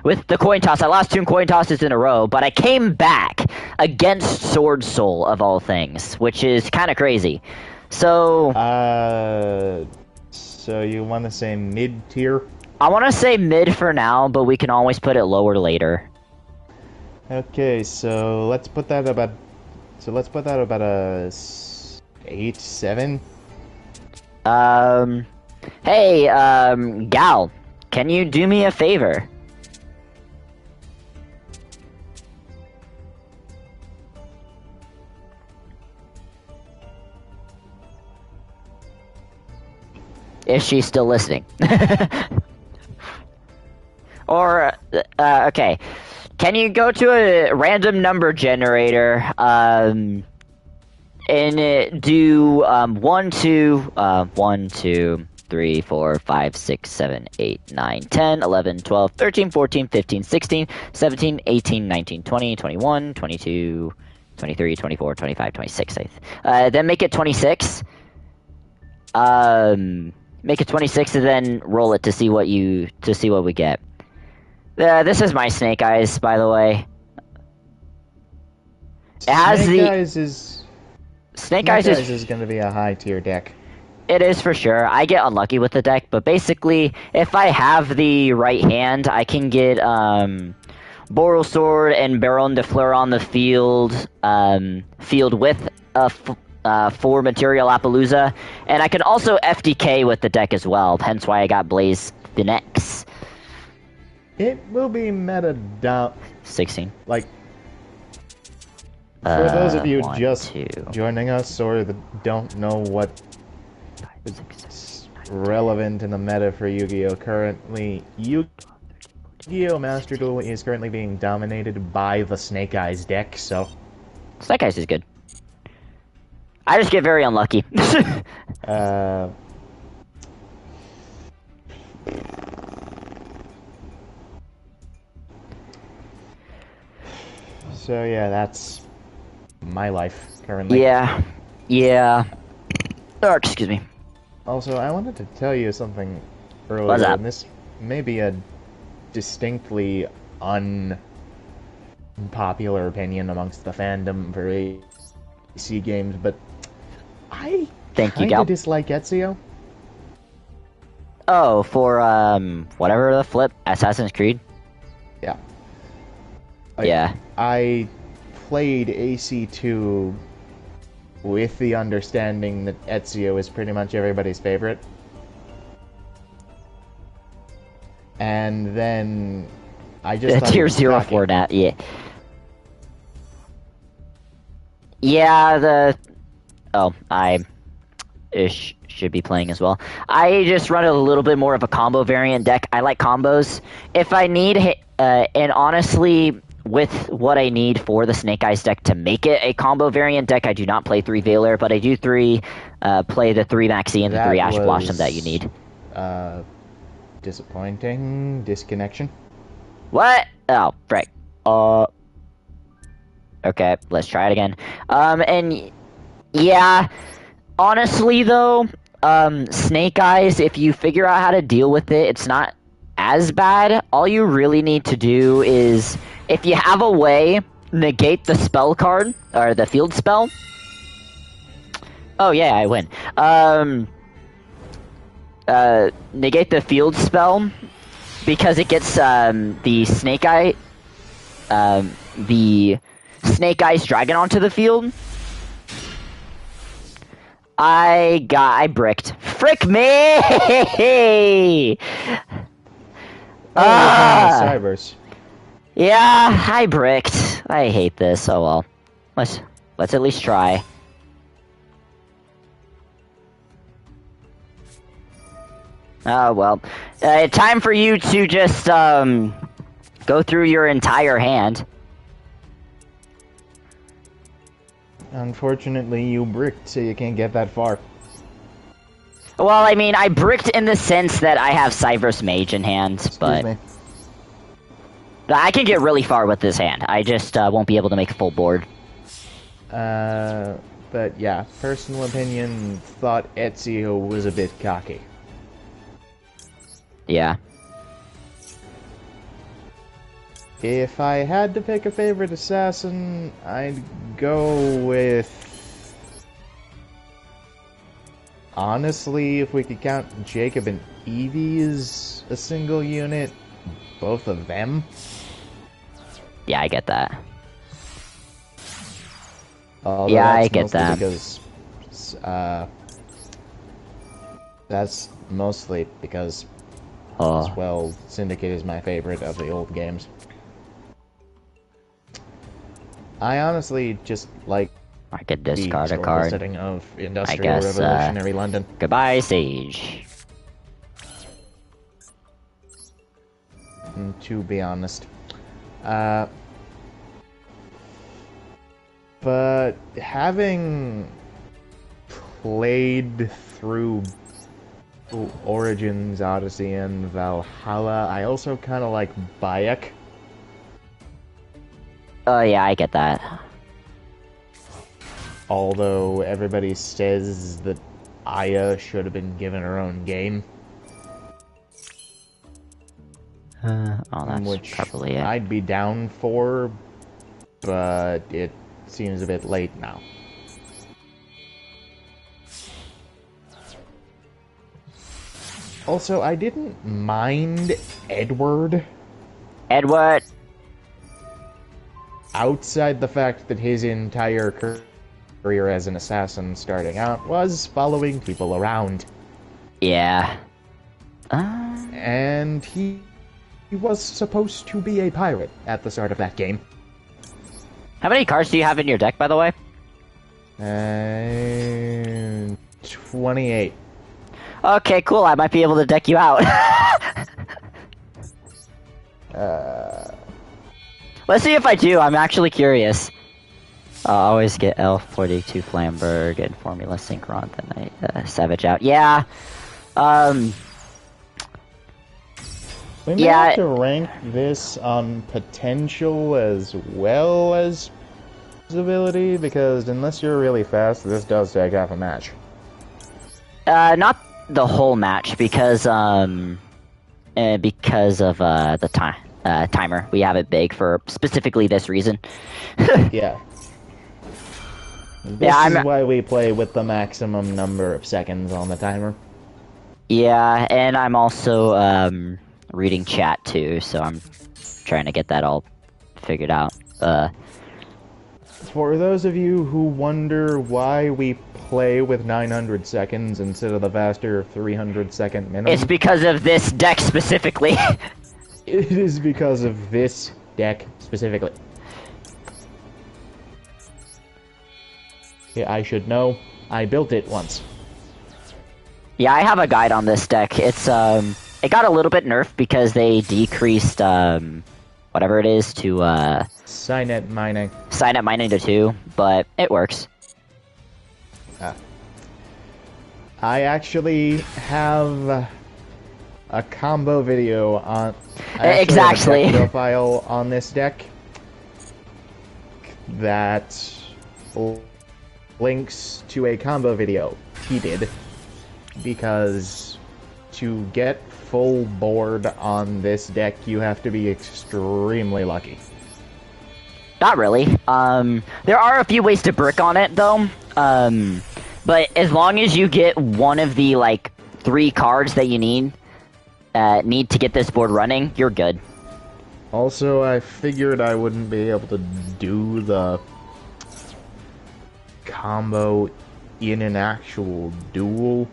with the coin toss. I lost 2 coin tosses in a row, but I came back against Sword Soul of all things, which is kind of crazy. So so you want to say mid tier? I want to say mid for now, but we can always put it lower later. Okay, so let's put that about a 8, 7. Hey, Gal, can you do me a favor? If she's still listening. Or, okay. Can you go to a random number generator, and do 1, 2, 3, 4, 5, 6, 7, 8, 9, 10, 11, 12, 13, 14, 15, 16, 17, 18, 19, 20, 21, 22, 23, 24, 25, 26. Then make it 26. Make it 26 and then roll it to see what we get. This is my Snake Eyes, by the way. It has Snake Eyes is going to be a high tier deck. It is for sure. I get unlucky with the deck, but basically, if I have the right hand, I can get Boral Sword and Baron de Fleur on the field with a 4 Material Appaloosa, and I can also FDK with the deck as well, hence why I got Blaze the next. It will be meta down 16. Like, for those of you 1, just 2, joining us or that don't know what 5, 6, 7, 8, 9, relevant in the meta for Yu-Gi-Oh! Currently, Yu-Gi-Oh! Master Duel is currently being dominated by the Snake Eyes deck, so... Snake Eyes is good. I just get very unlucky. uh... So yeah, that's my life currently. Yeah. Yeah. Oh, excuse me. Also, I wanted to tell you something earlier, What's up? and this may be a distinctly unpopular opinion amongst the fandom for AC games, but I kind of dislike Ezio. Oh, for whatever the flip, Assassin's Creed. Yeah. Yeah. I played AC2 with the understanding that Ezio is pretty much everybody's favorite. And then I just thought Tier 0 for that, yeah. Yeah, I should be playing as well. I just run a little bit more of a combo variant deck. I like combos. If I need, and honestly, with what I need for the Snake Eyes deck to make it a combo variant deck, I do not play 3 Veiler, but I do play the 3 Maxi and the 3 Ash Blossom that you need. Disappointing disconnection. What? Oh, frick. Okay, let's try it again. And yeah, honestly though, Snake Eyes, if you figure out how to deal with it, it's not as bad. All you really need to do is, if you have a way, negate the spell card, or the field spell. Oh yeah, I win. Negate the field spell, because it gets, the Snake Eyes Dragon onto the field. I bricked. Frick me! Cybers. Yeah, I bricked. I hate this. Oh well. Let's at least try. Oh well. Time for you to just go through your entire hand. Unfortunately, you bricked, so you can't get that far. Well, I mean, I bricked in the sense that I have Cyverse Mage in hand, but I can get really far with this hand. I just won't be able to make a full board. But yeah, personal opinion, thought Ezio was a bit cocky. Yeah. If I had to pick a favorite assassin, I'd go with... Honestly, if we could count Jacob and Evie as a single unit, both of them. Yeah, I get that. Although yeah, I get that. Because, that's mostly because, well, Syndicate is my favorite of the old games. I honestly just like I could discard a card. setting of Industrial Revolutionary London. Goodbye, Sage. To be honest. But having played through Origins, Odyssey, and Valhalla, I also kind of like Bayek. Oh yeah, I get that. Although everybody says that Aya should have been given her own game. That's which probably it. I'd be down for, but it seems a bit late now. Also, I didn't mind Edward. Edward! Outside the fact that his entire career as an assassin starting out was following people around. Yeah. And he was supposed to be a pirate at the start of that game. How many cards do you have in your deck, by the way? 28. Okay, cool. I might be able to deck you out. Let's see if I do. I'm actually curious. I'll always get L42 Flamberg and Formula Synchron, then I Savage out. Yeah. We may have to rank this on potential as well as ability, because unless you're really fast, this does take half a match. Not the whole match, because of the timer. We have it big for specifically this reason. Yeah. This is why we play with the maximum number of seconds on the timer. Yeah, and I'm also reading chat too, so I'm trying to get that all figured out. For those of you who wonder why we play with 900 seconds instead of the faster 300-second minimum, it's because of this deck specifically. It is because of this deck specifically. Yeah, I should know. I built it once. Yeah, I have a guide on this deck. It's it got a little bit nerfed because they decreased whatever it is to Signet mining. Signet mining to 2, but it works. I actually have a combo video on exactly a profile on this deck that links to a combo video he did, because to get full board on this deck you have to be extremely lucky. Not really. There are a few ways to brick on it though. But as long as you get one of the like 3 cards that you need to get this board running, you're good. Also, I figured I wouldn't be able to do the combo in an actual duel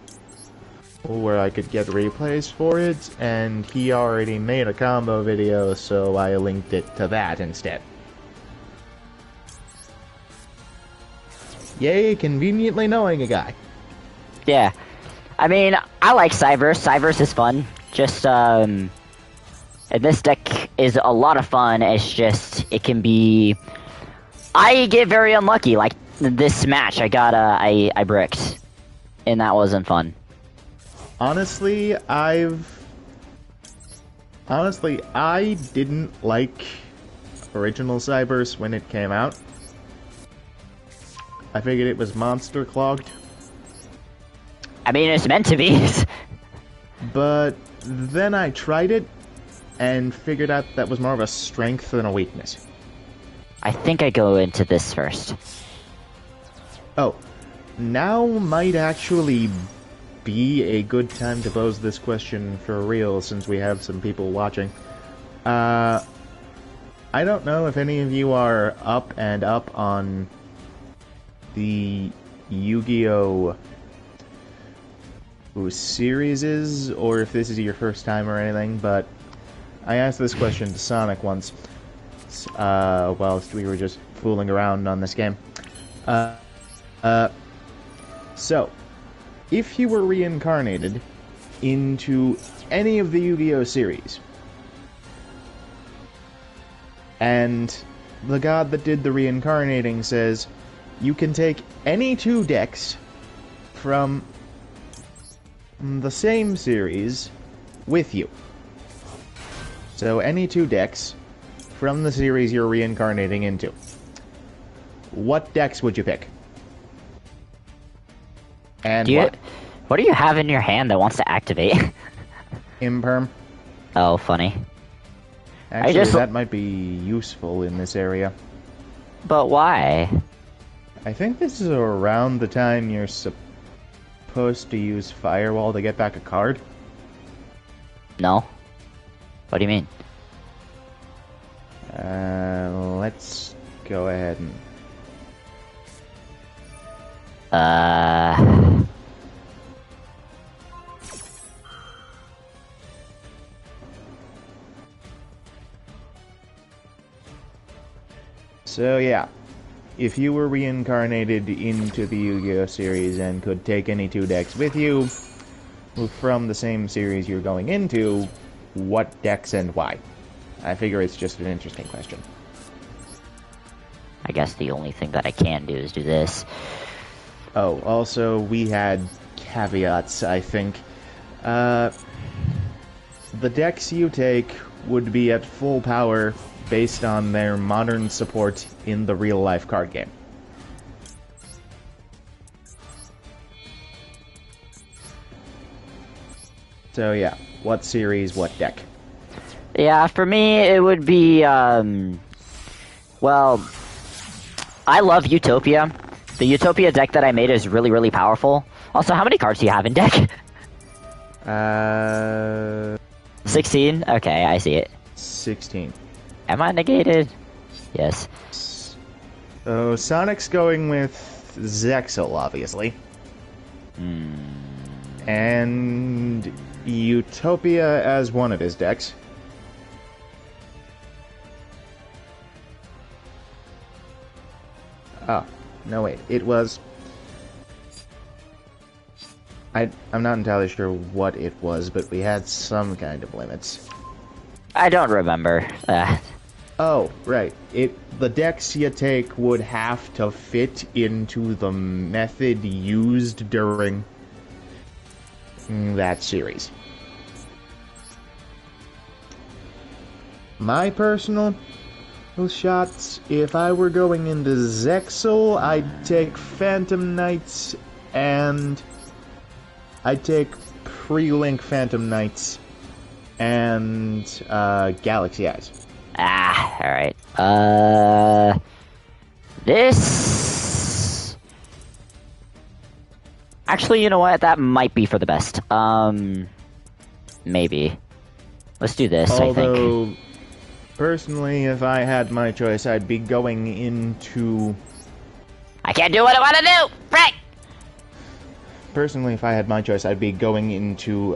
where I could get replays for it, and he already made a combo video, so I linked it to that instead. Yay, conveniently knowing a guy. Yeah. I mean, I like Cyverse. Cyverse is fun. Just, and this deck is a lot of fun. It's just, it can be... I get very unlucky. Like, this match, I got, I bricked. And that wasn't fun. Honestly, I didn't like original Cyberse when it came out. I figured it was monster clogged. I mean, it's meant to be. But then I tried it and figured out that was more of a strength than a weakness. I think I go into this first. Oh, now might actually be a good time to pose this question for real, since we have some people watching. I don't know if any of you are up on the Yu-Gi-Oh! Series is, or if this is your first time or anything, but I asked this question to Sonic once, whilst we were just fooling around on this game. So, if you were reincarnated into any of the Yu-Gi-Oh! Series, and the god that did the reincarnating says, you can take any 2 decks from the same series with you. So any 2 decks from the series you're reincarnating into. What decks would you pick? And what do you have in your hand that wants to activate? Imperm. Oh, funny. Actually, that might be useful in this area. But why? I think this is around the time you're supposed to use Firewall to get back a card. No. What do you mean? Let's go ahead and... So yeah, if you were reincarnated into the Yu-Gi-Oh! Series and could take any 2 decks with you from the same series you're going into, what decks and why? I figure it's just an interesting question. I guess the only thing that I can do is do this. Oh, also, we had caveats, I think. The decks you take would be at full power based on their modern support in the real-life card game. So yeah, what series, what deck? Yeah, for me, it would be, well, I love Utopia. The Utopia deck that I made is really, really powerful. Also, how many cards do you have in deck? 16? Okay, I see it. 16. Am I negated? Yes. So, Sonic's going with Zexal, obviously. And Utopia as one of his decks. Oh, no wait, it was... I'm not entirely sure what it was, but we had some kind of limits. I don't remember. Oh, right. The decks you take would have to fit into the method used during that series. My personal shots, if I were going into Zexal, I'd take Phantom Knights, and I'd take pre-link Phantom Knights and Galaxy Eyes. Alright. This... Actually, you know what? That might be for the best. Maybe. Let's do this, I think. Personally, if I had my choice, I'd be going into... I can't do what I want to do! Frick! Personally, if I had my choice, I'd be going into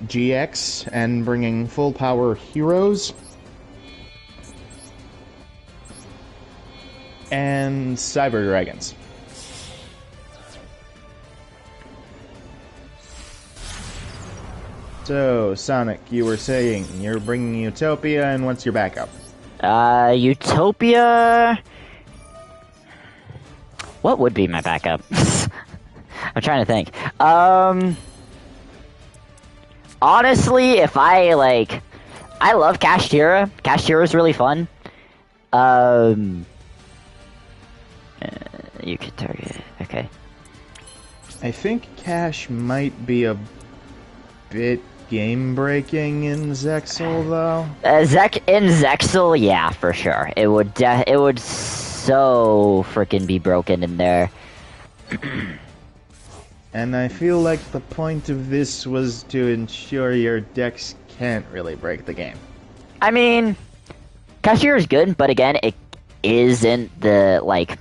GX and bringing full power heroes and Cyber Dragons. So, Sonic, you were saying you're bringing Utopia, and what's your backup? Utopia... What would be my backup? I'm trying to think. Honestly, if I, like... I love Kashtira. Kashtira's really fun. You could target... Okay. I think Cash might be a bit game-breaking in Zexal, though. In Zexal, yeah, for sure. It would so freaking be broken in there. And I feel like the point of this was to ensure your decks can't really break the game. I mean, Cashier is good, but again, it isn't the, like...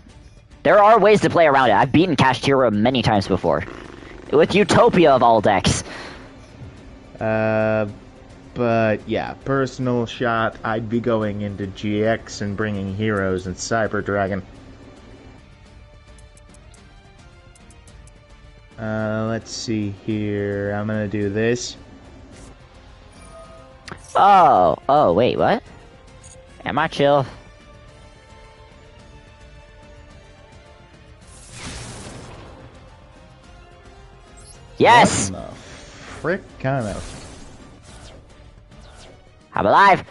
There are ways to play around it. I've beaten Cashier many times before. With Utopia of all decks. But yeah, personal shot, I'd be going into GX and bringing heroes and Cyber Dragon. Let's see here. I'm gonna do this. Oh, wait, what? Am I chill? Yes! What the frick kind of... I'm alive!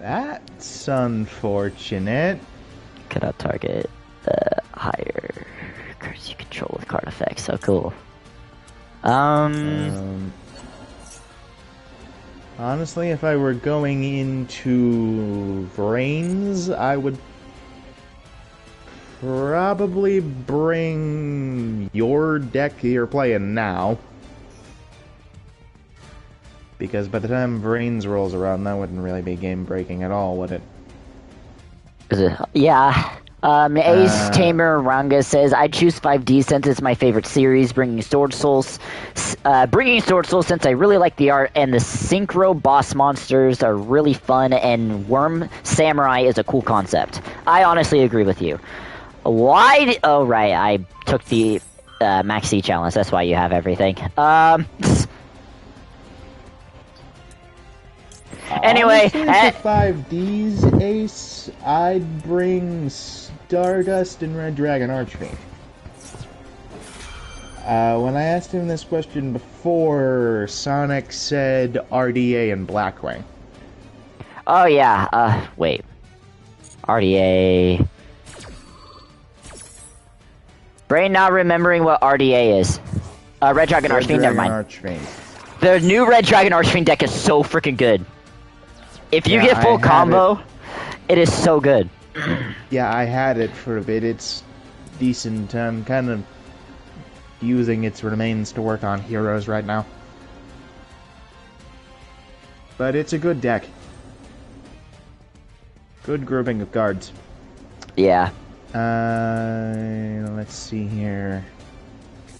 That's unfortunate. Cannot target higher cards you control with card effects. So cool. Honestly, if I were going into Brains, I would probably bring your deck you're playing now. Because by the time Brains rolls around, that wouldn't really be game-breaking at all, would it? Is it? Yeah. Ace Tamer Ranga says, I choose 5D since it's my favorite series, bringing Sword Souls since I really like the art, and the synchro boss monsters are really fun, and Worm Samurai is a cool concept. I honestly agree with you. Oh, right, I took the Maxi challenge, that's why you have everything. Anyway, honestly, for 5Ds, Ace, I'd bring Stardust and Red Dragon Archfiend. When I asked him this question before, Sonic said RDA and Blackwing. Oh yeah, wait. RDA... Brain not remembering what RDA is. Red Dragon Archfiend, never mind. Archfiend. The new Red Dragon Archfiend deck is so freaking good. If you get full combo, it is so good. Yeah, I had it for a bit. It's decent. I'm kind of using its remains to work on heroes right now. But it's a good deck. Good grouping of cards. Yeah. Let's see here.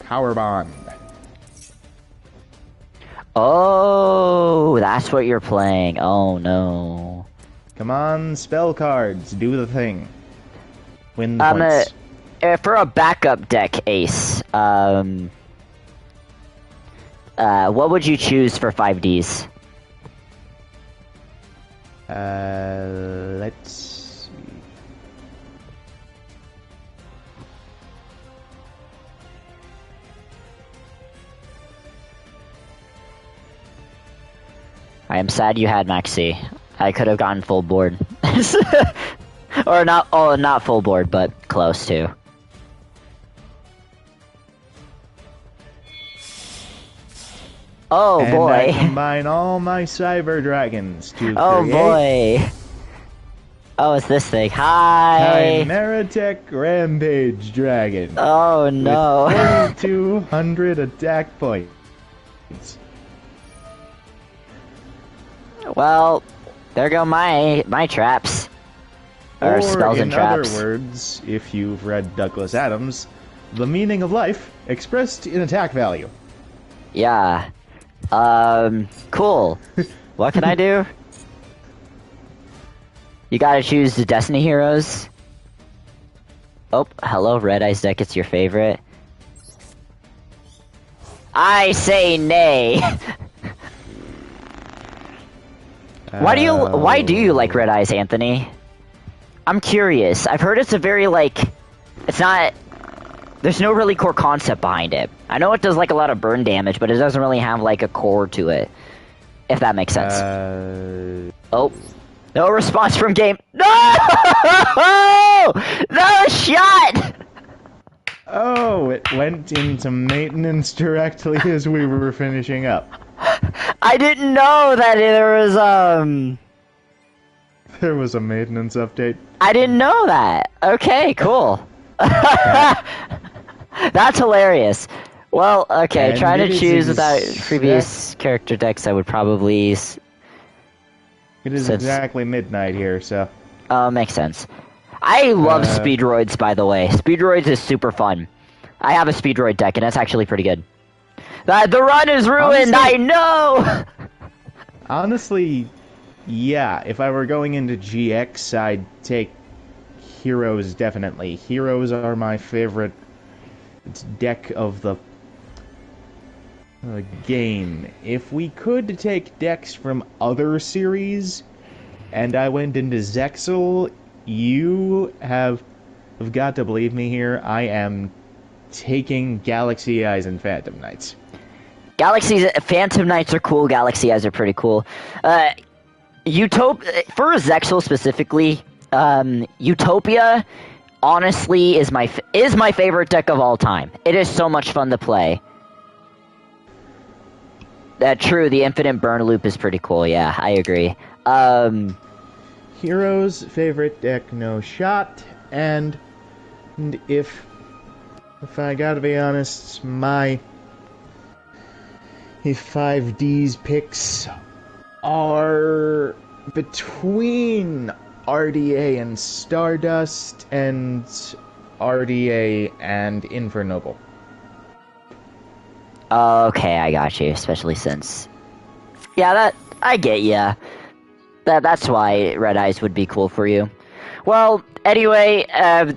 Power Bond. Oh, that's what you're playing. Oh no. Come on, spell cards. Do the thing. Win the points. For a backup deck, Ace, what would you choose for 5Ds? Let's see. I am sad you had Maxi. I could have gotten full board. Or not full board, but close to. Oh boy. And I combine all my Cyber Dragons to oh create... boy. Oh, it's this thing. Hi. Chimeratech Rampage Dragon. Oh no. With 4,200 attack points. Well, there go my traps. Or spells and traps. In other words, if you've read Douglas Adams, the meaning of life expressed in attack value. Yeah. Cool. What can I do? You gotta choose the Destiny heroes. Oh, hello, Red Eyes deck, it's your favorite. I say nay. Why do you like Red Eyes, Anthony? I'm curious. I've heard it's a very, like, it's not, there's no really core concept behind it. I know it does, like, a lot of burn damage, but it doesn't really have, like, a core to it. If that makes sense. Oh. No response from game. No! No shot! Oh, it went into maintenance directly as we were finishing up. I didn't know that there was, There was a maintenance update. I didn't know that. Okay, cool. That's hilarious. Well, okay, And trying to choose without exact... previous character decks, I would probably... It is exactly midnight here, so... Oh, makes sense. I love Speedroids, by the way. Speedroids is super fun. I have a Speedroid deck, and that's actually pretty good. The run is ruined, honestly, I know! Honestly, yeah, if I were going into GX, I'd take Heroes, definitely. Heroes are my favorite deck of the game. If we could take decks from other series, and I went into Zexal, you have got to believe me here, I am taking Galaxy Eyes and Phantom Knights. Phantom Knights are cool, Galaxy Eyes are pretty cool. For Zexal specifically, Utopia, honestly, is my favorite deck of all time. It is so much fun to play. True, the Infinite Burn Loop is pretty cool, yeah, I agree. Heroes, favorite deck, no shot, and if I gotta be honest, my 5D's picks are between RDA and Stardust, and RDA and Infernoble. Okay, I got you. Especially since, yeah, that I get ya. That's why Red Eyes would be cool for you. Well, anyway,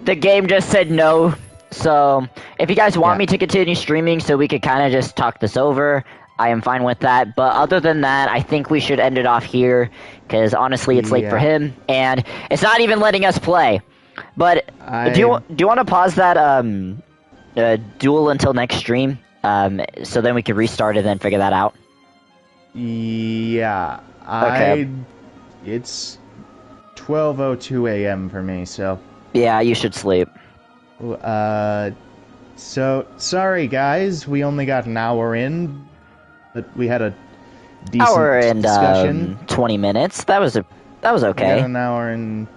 the game just said no. So if you guys want me to continue streaming, so we could kind of just talk this over, I am fine with that. But other than that, I think we should end it off here, because honestly, it's late for him, and it's not even letting us play. But do you want to pause that duel until next stream, so then we can restart it and then figure that out? Yeah, okay. It's 12:02 a.m. for me, so yeah, you should sleep. So sorry guys, we only got an hour in, but we had a decent hour and discussion. 20 minutes. That was okay. We got an hour and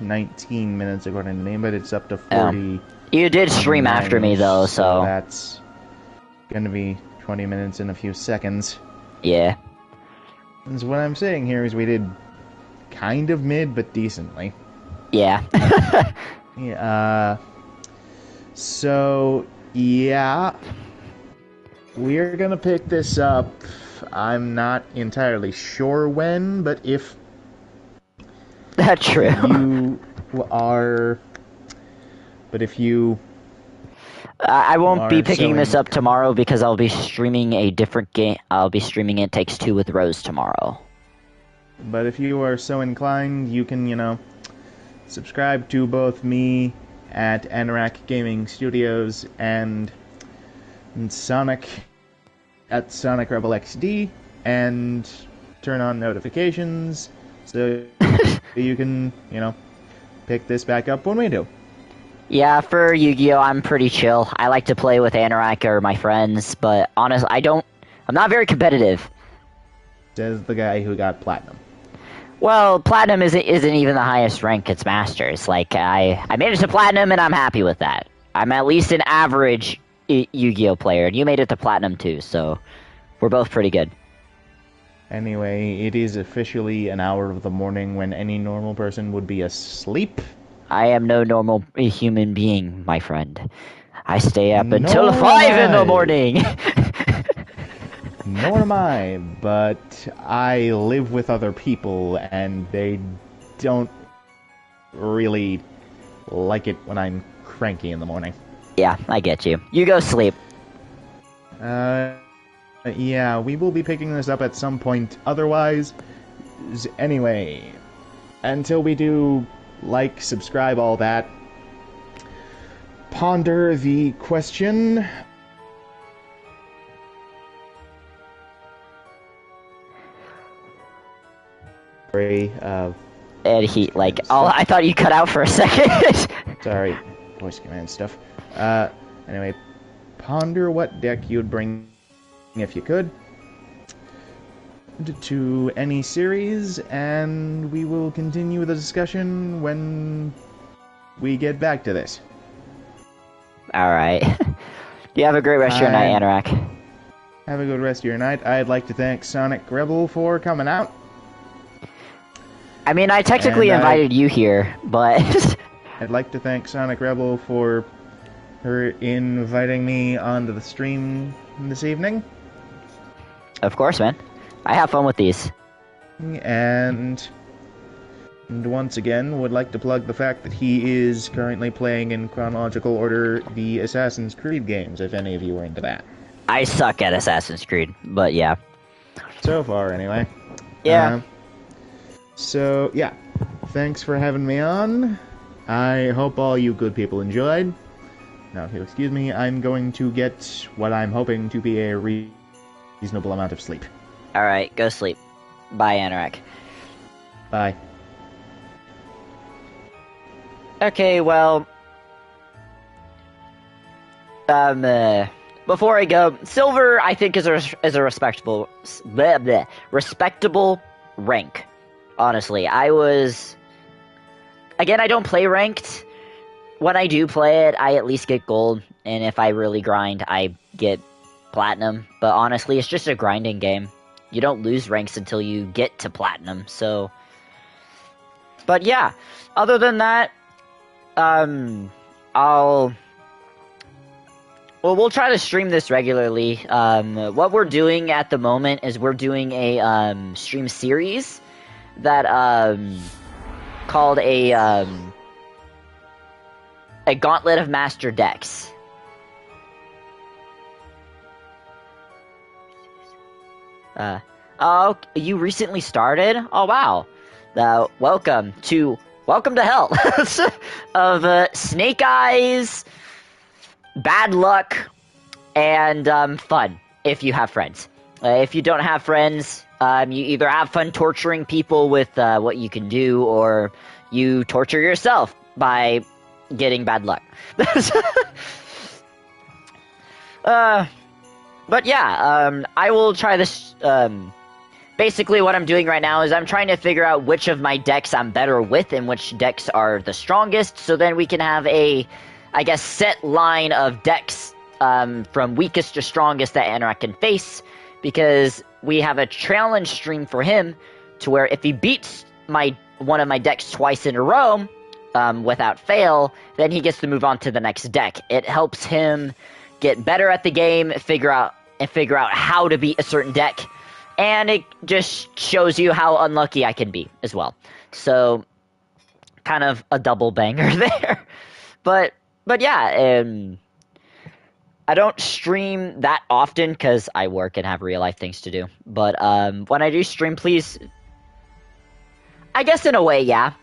19 minutes according to me, but it's up to 40. You did stream after me though, so that's gonna be 20 minutes in a few seconds. Yeah. And so what I'm saying here is we did kind of mid, but decently. Yeah. Yeah. So yeah, we're gonna pick this up. I'm not entirely sure when, but if that's true. If you I won't be picking this up tomorrow because I'll be streaming a different game. I'll be streaming It Takes Two with Rose tomorrow. But if you are so inclined, you can, subscribe to both me at Anorak Gaming Studios and Sonic at Sonic Rebel XD, and turn on notifications so you can, pick this back up when we do. Yeah, for Yu-Gi-Oh! I'm pretty chill. I like to play with Anorak or my friends, but honestly, I'm not very competitive. Says the guy who got Platinum. Well, Platinum isn't even the highest rank, it's Masters. Like, I made it to Platinum, and I'm happy with that. I'm at least an average Yu-Gi-Oh! Player, and you made it to Platinum too, so we're both pretty good. Anyway, it is officially an hour of the morning when any normal person would be asleep. I am no normal human being, my friend. I stay up until 5 in the morning! Nor am I, but I live with other people, and they don't really like it when I'm cranky in the morning. Yeah, I get you. You go sleep. Yeah, we will be picking this up at some point. Otherwise, anyway, until we do, like, subscribe, all that, ponder the question. And he, like, oh, I thought you cut out for a second. Sorry, voice command stuff. Anyway, ponder what deck you'd bring if you could to any series, and we will continue the discussion when we get back to this. Alright. You have a great rest of your night, Anorak. Have a good rest of your night. I'd like to thank Sonic Rebel for coming out. I mean, I technically invited you here, but... I'd like to thank Sonic Rebel for her inviting me onto the stream this evening. Of course, man. I have fun with these. And once again, would like to plug the fact that he is currently playing in chronological order the Assassin's Creed games, if any of you are into that. I suck at Assassin's Creed, but yeah. So far, anyway. Yeah. So, yeah. Thanks for having me on. I hope all you good people enjoyed. Now, if you'll excuse me, I'm going to get what I'm hoping to be a reasonable amount of sleep. Alright, go sleep. Bye, Anorak. Bye. Okay, well... before I go, Silver, I think, is a respectable... respectable rank. Honestly, again, I don't play ranked. When I do play it, I at least get gold, and if I really grind, I get platinum. But honestly, it's just a grinding game. You don't lose ranks until you get to platinum, so... But yeah, other than that, I'll... Well, we'll try to stream this regularly. What we're doing at the moment is we're doing a stream series that called a Gauntlet of Master Decks. Oh, you recently started? Oh wow! Welcome to hell of Snake Eyes, bad luck, and fun if you have friends. If you don't have friends, you either have fun torturing people with what you can do, or you torture yourself by getting bad luck. But yeah, I will try this. Basically, what I'm doing right now is I'm trying to figure out which of my decks I'm better with and which decks are the strongest, so then we can have a, I guess, set line of decks from weakest to strongest that Anorak can face, because we have a challenge stream for him to where if he beats one of my decks twice in a row without fail, then he gets to move on to the next deck. It helps him get better at the game, figure out how to beat a certain deck, and it just shows you how unlucky I can be as well. So, kind of a double banger there. But yeah, I don't stream that often because I work and have real life things to do. But when I do stream, please, I guess in a way, yeah.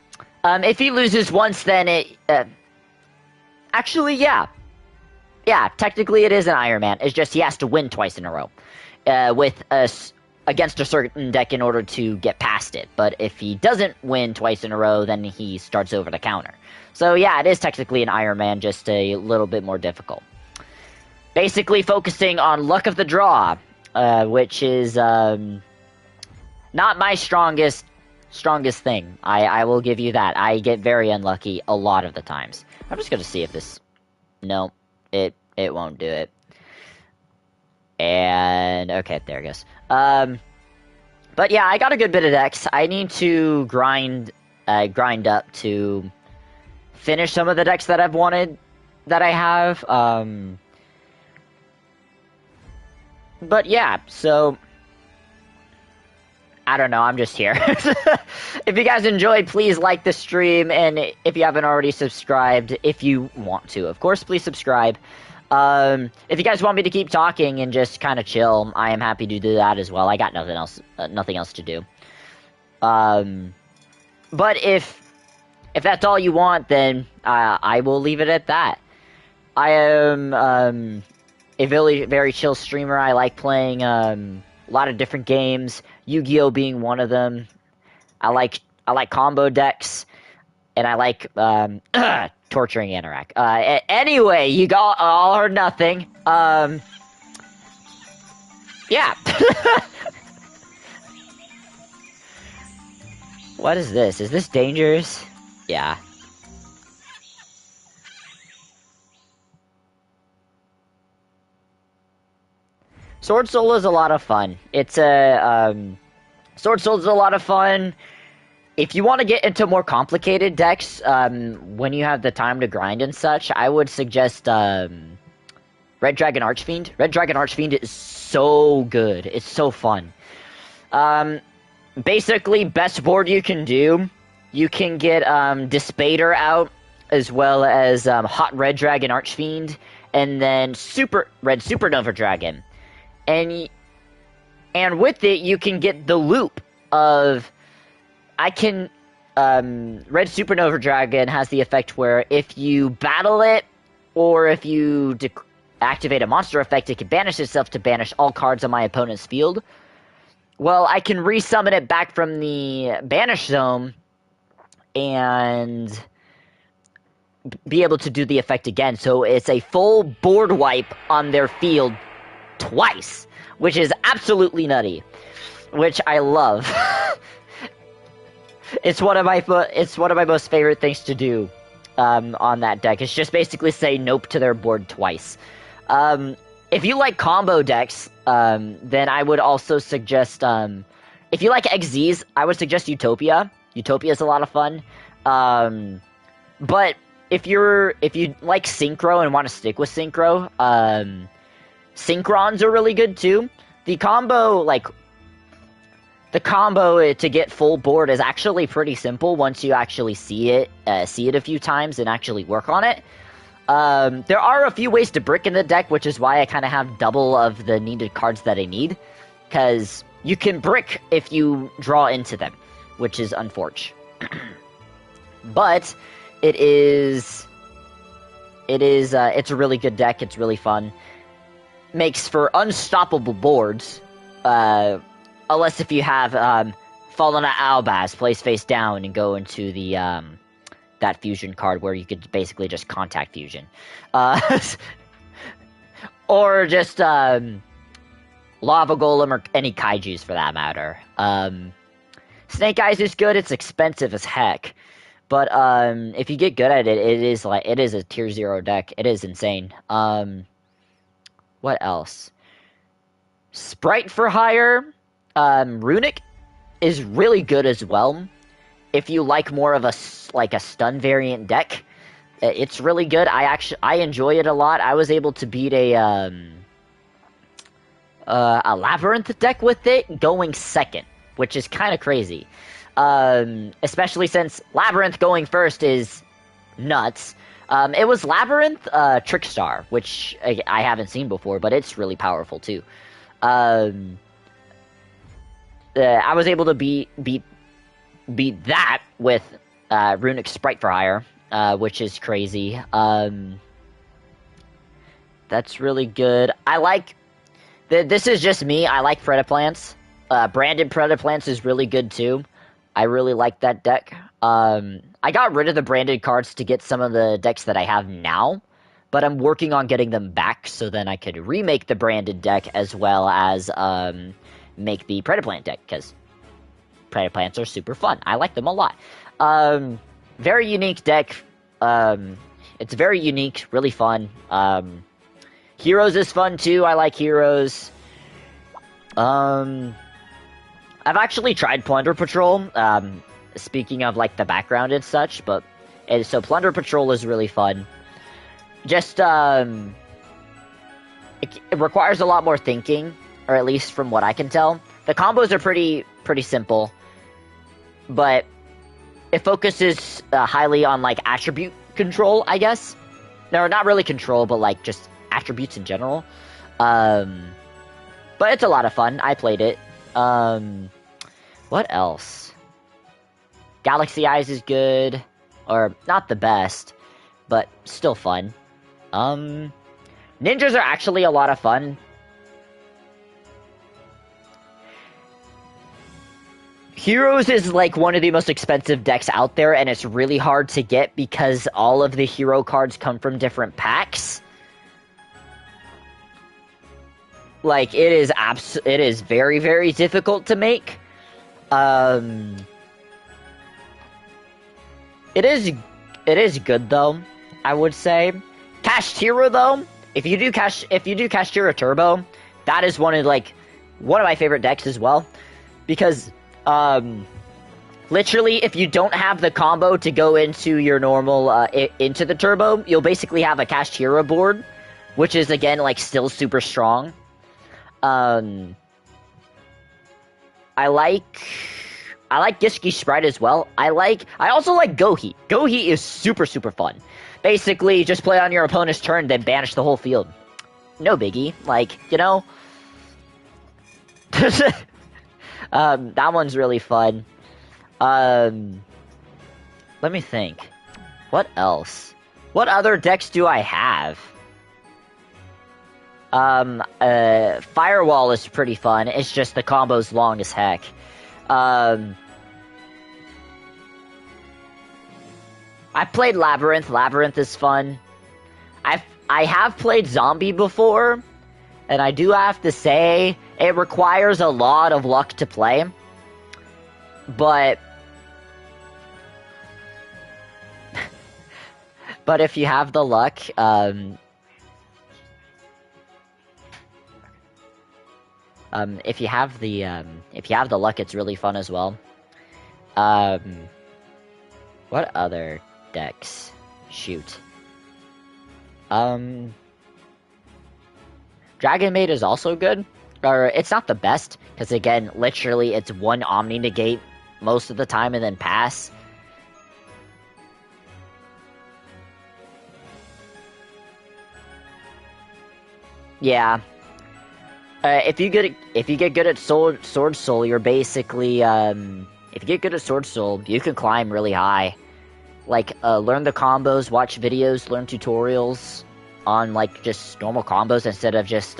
If he loses once, then it actually, yeah. Yeah, technically it is an Iron Man. It's just he has to win twice in a row against a certain deck in order to get past it. But if he doesn't win twice in a row, then he starts over the counter. So yeah, it is technically an Iron Man, just a little bit more difficult. Basically focusing on luck of the draw, which is not my strongest thing. I will give you that. I get very unlucky a lot of the times. I'm just going to see if this... No. It won't do it. And okay, there it goes. But yeah, I got a good bit of decks. I need to grind up to finish some of the decks that I have. But yeah, so I don't know, I'm just here. If you guys enjoyed, please like the stream, and if you haven't already subscribed, if you want to, of course, please subscribe. If you guys want me to keep talking and just kind of chill, I am happy to do that as well. I got nothing else to do. But if that's all you want, then I will leave it at that. I am a very, very chill streamer. I like playing a lot of different games, Yu-Gi-Oh being one of them. I like combo decks, and I like torturing Anorak. Anyway, you got all or nothing. Yeah. What is this? Is this dangerous? Yeah. Sword Soul is a lot of fun. It's Sword Soul is a lot of fun. If you want to get into more complicated decks, when you have the time to grind and such, I would suggest Red Dragon Archfiend. Red Dragon Archfiend is so good. It's so fun. Basically, best board you can do. You can get Dispater out, as well as Hot Red Dragon Archfiend, and then Super Red Supernova Dragon. And with it, you can get the loop of... Red Supernova Dragon has the effect where if you battle it, or if you activate a monster effect, it can banish itself to banish all cards on my opponent's field. Well, I can resummon it back from the banish zone and be able to do the effect again. So it's a full board wipe on their field twice, which is absolutely nutty, which I love. It's one of my most favorite things to do on that deck. It's just basically say nope to their board twice. If you like combo decks, then I would also suggest if you like XZs, I would suggest Utopia. Utopia is a lot of fun. But if you like synchro and want to stick with synchro, synchrons are really good too. The combo to get full board is actually pretty simple once you actually see it a few times and actually work on it. There are a few ways to brick in the deck, which is why I kind of have double of the needed cards that I need, because you can brick if you draw into them, which is unfortunate. But it's a really good deck. It's really fun. Makes for unstoppable boards, unless if you have Fallen at Albaz, place face down and go into the that fusion card where you could basically just contact fusion, or just Lava Golem or any kaijus for that matter. Snake Eyes is good. It's expensive as heck, but if you get good at it, it is a tier 0 deck. It is insane. What else? Sprite for Hire, Runic is really good as well. If you like more of a stun variant deck, it's really good. I enjoy it a lot. I was able to beat a Labyrinth deck with it going second, which is kind of crazy. Especially since Labyrinth going first is nuts. It was Labyrinth Trickstar, which I haven't seen before, but it's really powerful too. I was able to beat that with Runic Sprite for Hire, which is crazy. That's really good. I like... This is just me. I like Predaplants. Branded Predaplants is really good too. I really like that deck. I got rid of the branded cards to get some of the decks that I have now, but I'm working on getting them back so then I could remake the branded deck as well as make the Predaplant deck, because Predaplants are super fun. I like them a lot. Very unique deck. It's very unique, really fun. Heroes is fun too. I like Heroes. I've actually tried Plunder Patrol. Speaking of like the background and such, so Plunder Patrol is really fun. Just it requires a lot more thinking, or at least from what I can tell. The combos are pretty simple, but it focuses highly on like attribute control, I guess. No, not really control, but like just attributes in general. But it's a lot of fun. I played it. What else? Galaxy Eyes is good, or not the best, but still fun. Ninjas are actually a lot of fun. Heroes is like one of the most expensive decks out there, and it's really hard to get because all of the hero cards come from different packs. Like, it is very, very difficult to make. It is good though, I would say. Kashtira though, if you do Kashtira Turbo, that is one of my favorite decks as well, because literally if you don't have the combo to go into your normal into the Turbo, you'll basically have a Kashtira board, which is again like still super strong. I like Gishki Sprite as well. I also like Gohi. Gohi is super, super fun. Basically, just play on your opponent's turn, then banish the whole field. No biggie. Like, you know? That one's really fun. Let me think. What else? What other decks do I have? Firewall is pretty fun. It's just the combo's long as heck. I played Labyrinth. Labyrinth is fun. I have played Zombie before, and I do have to say it requires a lot of luck to play. But if you have the luck, if you have the luck, it's really fun as well. Um, what other decks? Shoot. Dragon Maid is also good. Or, it's not the best, because again, literally, it's one Omni Negate most of the time and then pass. Yeah. If you get good at Sword Soul, you're basically if you get good at Sword Soul, you can climb really high. Like learn the combos, watch videos, learn tutorials on like just normal combos instead of just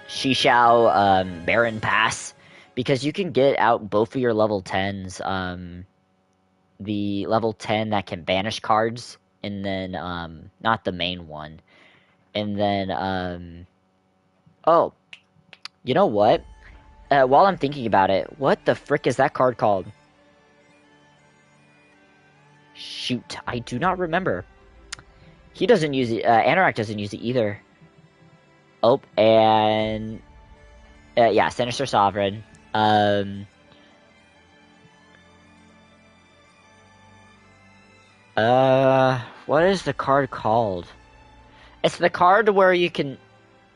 Shishao Baron Pass, because you can get out both of your level 10s. The level 10 that can banish cards, and then not the main one. And then, oh, you know what? While I'm thinking about it, what the frick is that card called? Shoot, I do not remember. He doesn't use it, Anorak doesn't use it either. Oh, and, yeah, Sinister Sovereign. What is the card called? It's the card where you can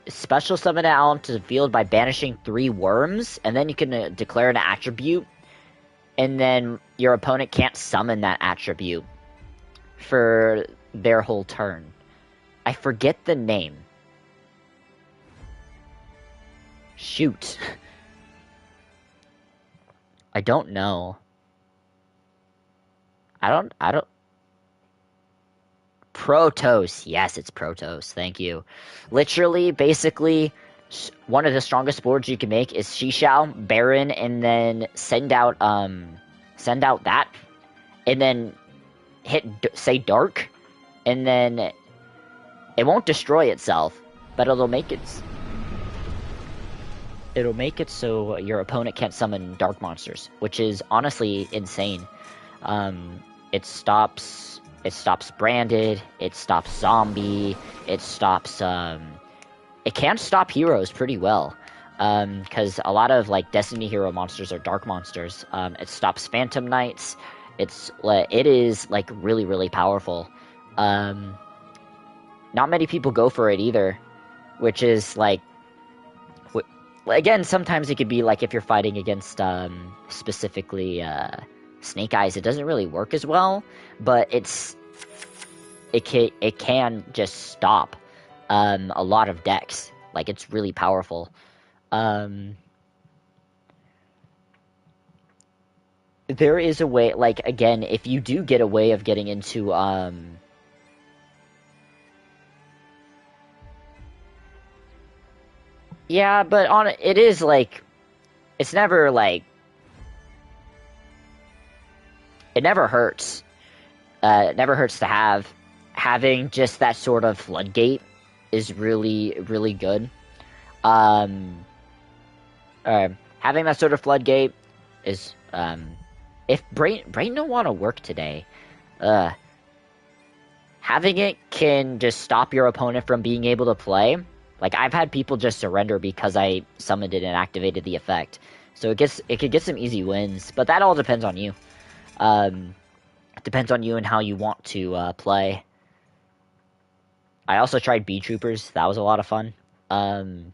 special summon an alum to the field by banishing 3 worms, and then you can declare an attribute, and then your opponent can't summon that attribute for their whole turn. I forget the name. Shoot. I don't know. I don't... Protoss. Yes, it's Protoss. Thank you. Literally, basically, one of the strongest boards you can make is Shishao, Baron, and then send out that, and then say Dark, and then it won't destroy itself, but it'll make it so your opponent can't summon Dark monsters, which is honestly insane. It stops Branded, it stops Zombie, it stops, it can stop heroes pretty well, because a lot of, like, Destiny hero monsters are Dark monsters. It stops Phantom Knights, it is, like, really, really powerful. Not many people go for it either, which is, like, again, sometimes it could be, like, if you're fighting against, specifically, Snake Eyes, it doesn't really work as well, but it can just stop a lot of decks. Like, it's really powerful. There is a way, like, again, if you do get a way of getting into yeah, but it is like, it's never like, it never hurts. It never hurts to having just that sort of floodgate is really, really good. Having that sort of floodgate is, if Brain don't want to work today, having it can just stop your opponent from being able to play. Like, I've had people just surrender because I summoned it and activated the effect. So it could get some easy wins, but that all depends on you. It depends on you and how you want to play. I also tried Bee Troopers. That was a lot of fun. And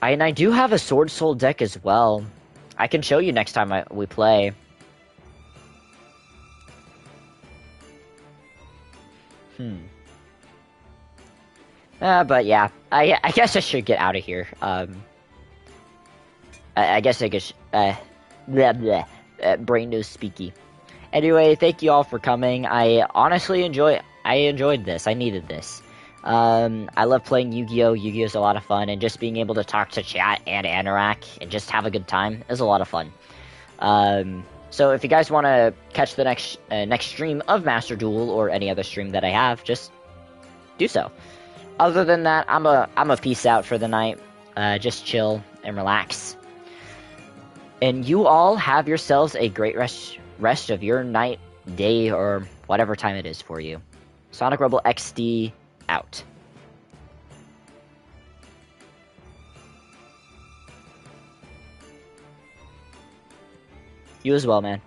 I do have a Sword Soul deck as well. I can show you next time we play. But yeah, I guess I should get out of here. I guess I guess blah blah, brain news speaky. Anyway, thank you all for coming. I honestly enjoyed this. I needed this. I love playing Yu-Gi-Oh! Yu-Gi-Oh's a lot of fun, and just being able to talk to chat and Anorak and just have a good time is a lot of fun. So if you guys want to catch the next stream of Master Duel or any other stream that I have, just do so. Other than that, I'm a peace out for the night. Just chill and relax. And you all have yourselves a great rest of your night, day, or whatever time it is for you. Sonic Rebel XD out. You as well, man.